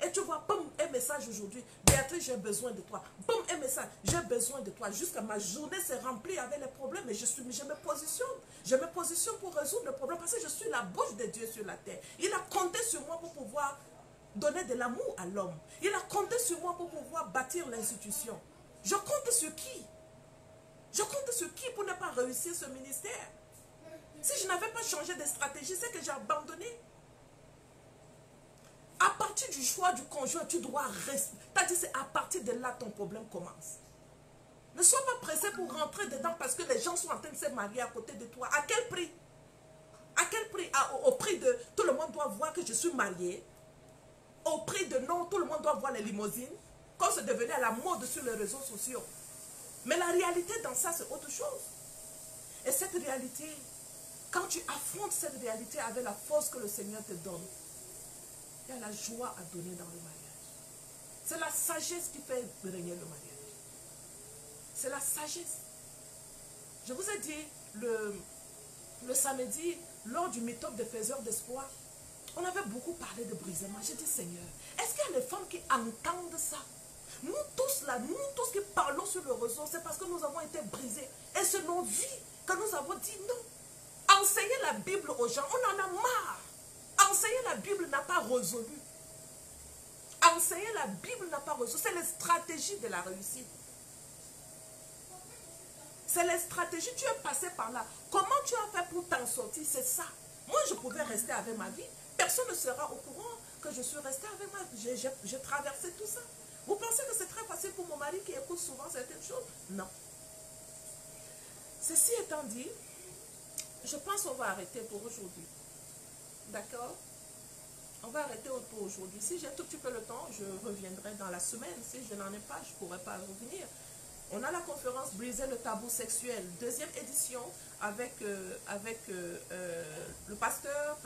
Et tu vois, boum, un message aujourd'hui. Béatrice, j'ai besoin de toi. Boum, un message, j'ai besoin de toi. Jusqu'à ma journée s'est remplie avec les problèmes. Et je me positionne. Je me positionne pour résoudre le problème. Parce que je suis la bouche de Dieu sur la terre. Il a compté sur moi pour pouvoir donner de l'amour à l'homme. Il a compté sur moi pour pouvoir bâtir l'institution. Je compte sur qui? Je compte sur qui pour ne pas réussir ce ministère? Si je n'avais pas changé de stratégie, c'est que j'ai abandonné. À partir du choix du conjoint, tu dois rester. C'est-à-dire, c'est à partir de là ton problème commence. Ne sois pas pressé pour rentrer dedans parce que les gens sont en train de se marier à côté de toi. À quel prix? À quel prix? Au prix de tout le monde doit voir que je suis mariée. Au prix de non, tout le monde doit voir les limousines. Comme c'est devenu à la mode sur les réseaux sociaux. Mais la réalité dans ça, c'est autre chose. Et cette réalité, quand tu affrontes cette réalité avec la force que le Seigneur te donne, il y a la joie à donner dans le mariage. C'est la sagesse qui fait régner le mariage. C'est la sagesse. Je vous ai dit, le samedi, lors du meet-up des faiseurs d'espoir, on avait beaucoup parlé de brisement. J'ai dit, Seigneur, est-ce qu'il y a des femmes qui entendent ça? Nous tous là, nous tous qui parlons sur le réseau, c'est parce que nous avons été brisés. Et c'est nos vies que nous avons dit non. Enseigner la Bible aux gens, on en a marre. Enseigner la Bible n'a pas résolu. Enseigner la Bible n'a pas résolu. C'est les stratégies de la réussite. C'est les stratégies. Tu es passé par là. Comment tu as fait pour t'en sortir? C'est ça. Moi, je pouvais rester avec ma vie. Personne ne sera au courant que je suis restée avec ma vie. J'ai traversé tout ça. Vous pensez que c'est très facile pour mon mari qui écoute souvent certaines choses? Non. Ceci étant dit, je pense qu'on va arrêter pour aujourd'hui. D'accord? On va arrêter pour aujourd'hui. Si j'ai un tout petit peu le temps, je reviendrai dans la semaine. Si je n'en ai pas, je ne pourrai pas revenir. On a la conférence Briser le tabou sexuel, deuxième édition, avec le pasteur,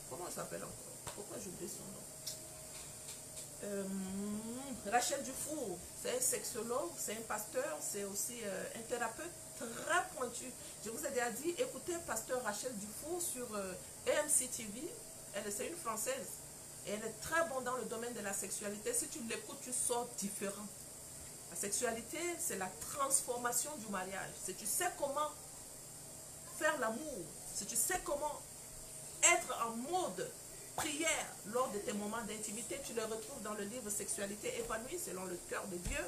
comment il s'appelle encore? Pourquoi j'oublie son nom? Rachel Dufour, c'est un sexologue, c'est un pasteur, c'est aussi un thérapeute très pointu. Je vous ai déjà dit, écoutez pasteur Rachel Dufour sur AMC TV, c'est une Française, et elle est très bonne dans le domaine de la sexualité. Si tu l'écoutes, tu sors différent. La sexualité, c'est la transformation du mariage. Si tu sais comment faire l'amour, si tu sais comment être en mode prière lors de tes moments d'intimité, tu le retrouves dans le livre Sexualité épanouie selon le cœur de Dieu.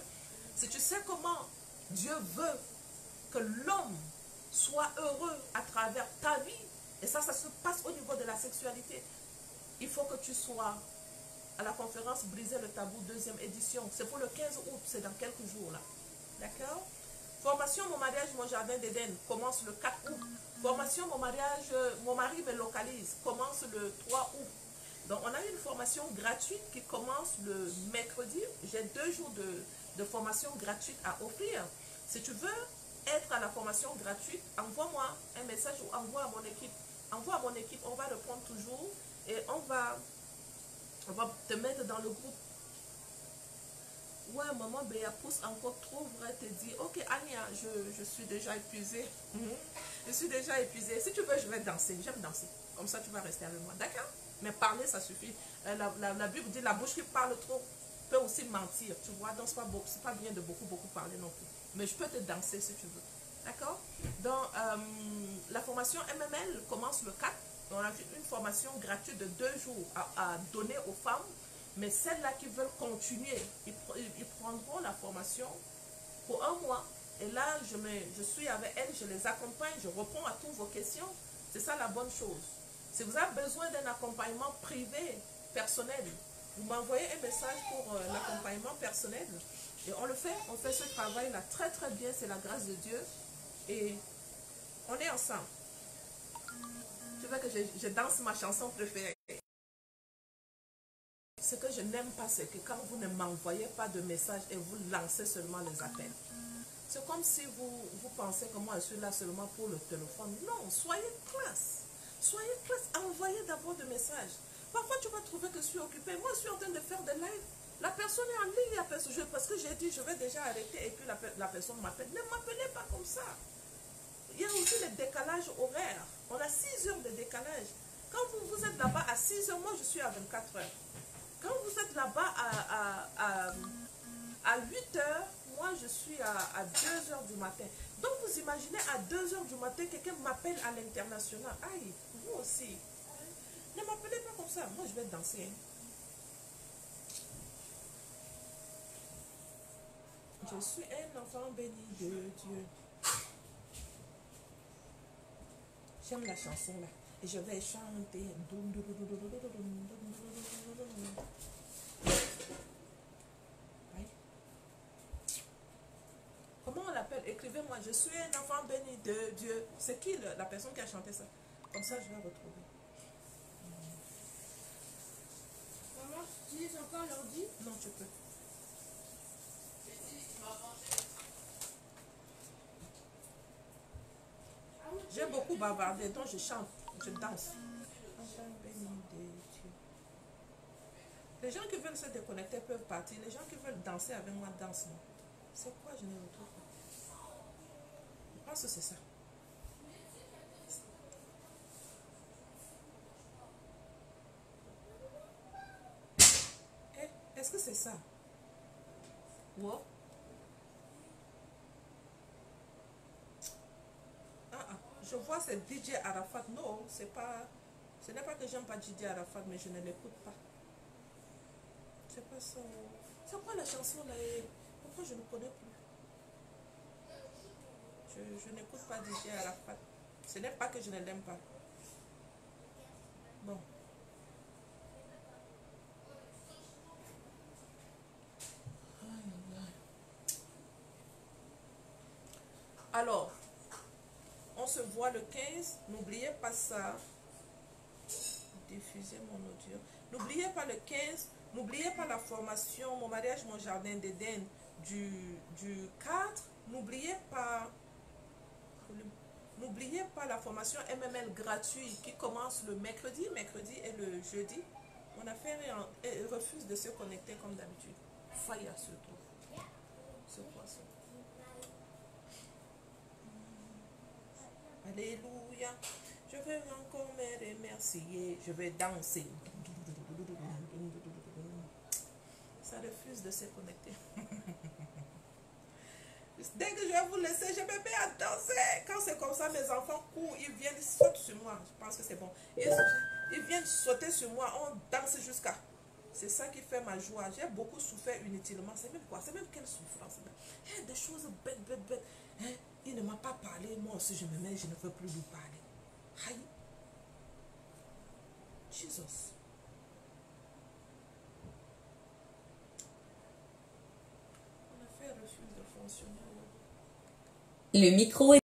Si tu sais comment Dieu veut que l'homme soit heureux à travers ta vie, et ça se passe au niveau de la sexualité, il faut que tu sois à la conférence Briser le tabou, deuxième édition. C'est pour le 15 août, c'est dans quelques jours là. D'accord? Formation Mon mariage, mon jardin d'Éden commence le 4 août. Formation Mon mariage, mon mari me localise commence le 3 août. Donc on a une formation gratuite qui commence le mercredi. J'ai 2 jours de formation gratuite à offrir. Si tu veux être à la formation gratuite, envoie-moi un message ou envoie à mon équipe. Envoie à mon équipe, on va répondre toujours et on va te mettre dans le groupe. Ouais, maman Béa pousse encore trop vrai, te dit, ok Ania, je suis déjà épuisée. Je suis déjà épuisée. Si tu veux, je vais danser. J'aime danser. Comme ça, tu vas rester avec moi. D'accord? Mais parler, ça suffit. La Bible dit, la bouche qui parle trop peut aussi mentir. Tu vois, donc c'est pas bien de beaucoup parler non plus. Mais je peux te danser si tu veux. D'accord? Donc, la formation MML commence le 4. On a une formation gratuite de 2 jours à donner aux femmes. Mais celles-là qui veulent continuer, ils prendront la formation pour 1 mois. Et là, je suis avec elles, je les accompagne, je réponds à toutes vos questions. C'est ça la bonne chose. Si vous avez besoin d'un accompagnement privé, personnel, vous m'envoyez un message pour l'accompagnement personnel. Et on le fait, on fait ce travail-là très très bien, c'est la grâce de Dieu. Et on est ensemble. Tu veux que je danse ma chanson préférée. Ce que je n'aime pas, c'est que quand vous ne m'envoyez pas de message et vous lancez seulement les appels. C'est comme si vous pensez que moi je suis là seulement pour le téléphone. Non, soyez classe. Soyez classe. Envoyez d'abord des messages. Parfois tu vas trouver que je suis occupée. Moi je suis en train de faire des lives. La personne est en ligne. Parce que j'ai dit je vais déjà arrêter et puis la personne m'appelle. Ne m'appelez pas comme ça. Il y a aussi le décalage horaire. On a 6 heures de décalage. Quand vous êtes là-bas à 6 heures, moi je suis à 24 heures. Quand vous êtes là-bas à 8 heures, moi je suis à 2 heures du matin. Donc vous imaginez à 2 heures du matin, quelqu'un m'appelle à l'international. Aïe, vous aussi. Ne m'appelez pas comme ça. Moi je vais danser. Hein. Je suis un enfant béni de Dieu. J'aime la chanson là. Et je vais chanter. Oui. Comment on l'appelle? Écrivez-moi. Je suis un enfant béni de Dieu. C'est qui la personne qui a chanté ça? Comme ça, je vais retrouver. Maman, tu utilises encore l'ordi? Non, tu peux. J'ai beaucoup bavardé, donc je chante, je danse. Enfant béni de Dieu. Les gens qui veulent se déconnecter peuvent partir. Les gens qui veulent danser avec moi dansent. C'est quoi? Je ne retrouve pas. Je pense que c'est ça. Est-ce que c'est ça? Wow. Je vois c'est DJ Arafat. Non, c'est pas. Ce n'est pas que j'aime pas DJ Arafat, mais je ne l'écoute pas. C'est pas ça. C'est quoi la chanson là? Pourquoi je ne connais plus? Je n'écoute pas DJ Arafat. Ce n'est pas que je ne l'aime pas. Bon. Alors, on se voit le 15. N'oubliez pas ça. Diffuser mon audio. N'oubliez pas le 15. N'oubliez pas la formation Mon mariage, mon jardin d'Éden du 4. N'oubliez pas la formation MML gratuite qui commence le mercredi et le jeudi. Mon affaire refuse de se connecter comme d'habitude. Fire surtout. C'est quoi ça? Alléluia. Je vais encore me remercier. Je vais danser. Ça refuse de se connecter. Dès que je vais vous laisser, je me mets à danser. Quand c'est comme ça, mes enfants courent, ils viennent, ils sautent sur moi. Je pense que c'est bon. Ils viennent sauter sur moi. On danse jusqu'à. C'est ça qui fait ma joie. J'ai beaucoup souffert inutilement. C'est même quoi? C'est même quelle souffrance? Des choses bêtes, bêtes, bêtes. Il ne m'a pas parlé. Moi aussi, je me mets, je ne veux plus lui parler. Aïe. Jesus. Mon affaire refuse de fonctionner. Le micro est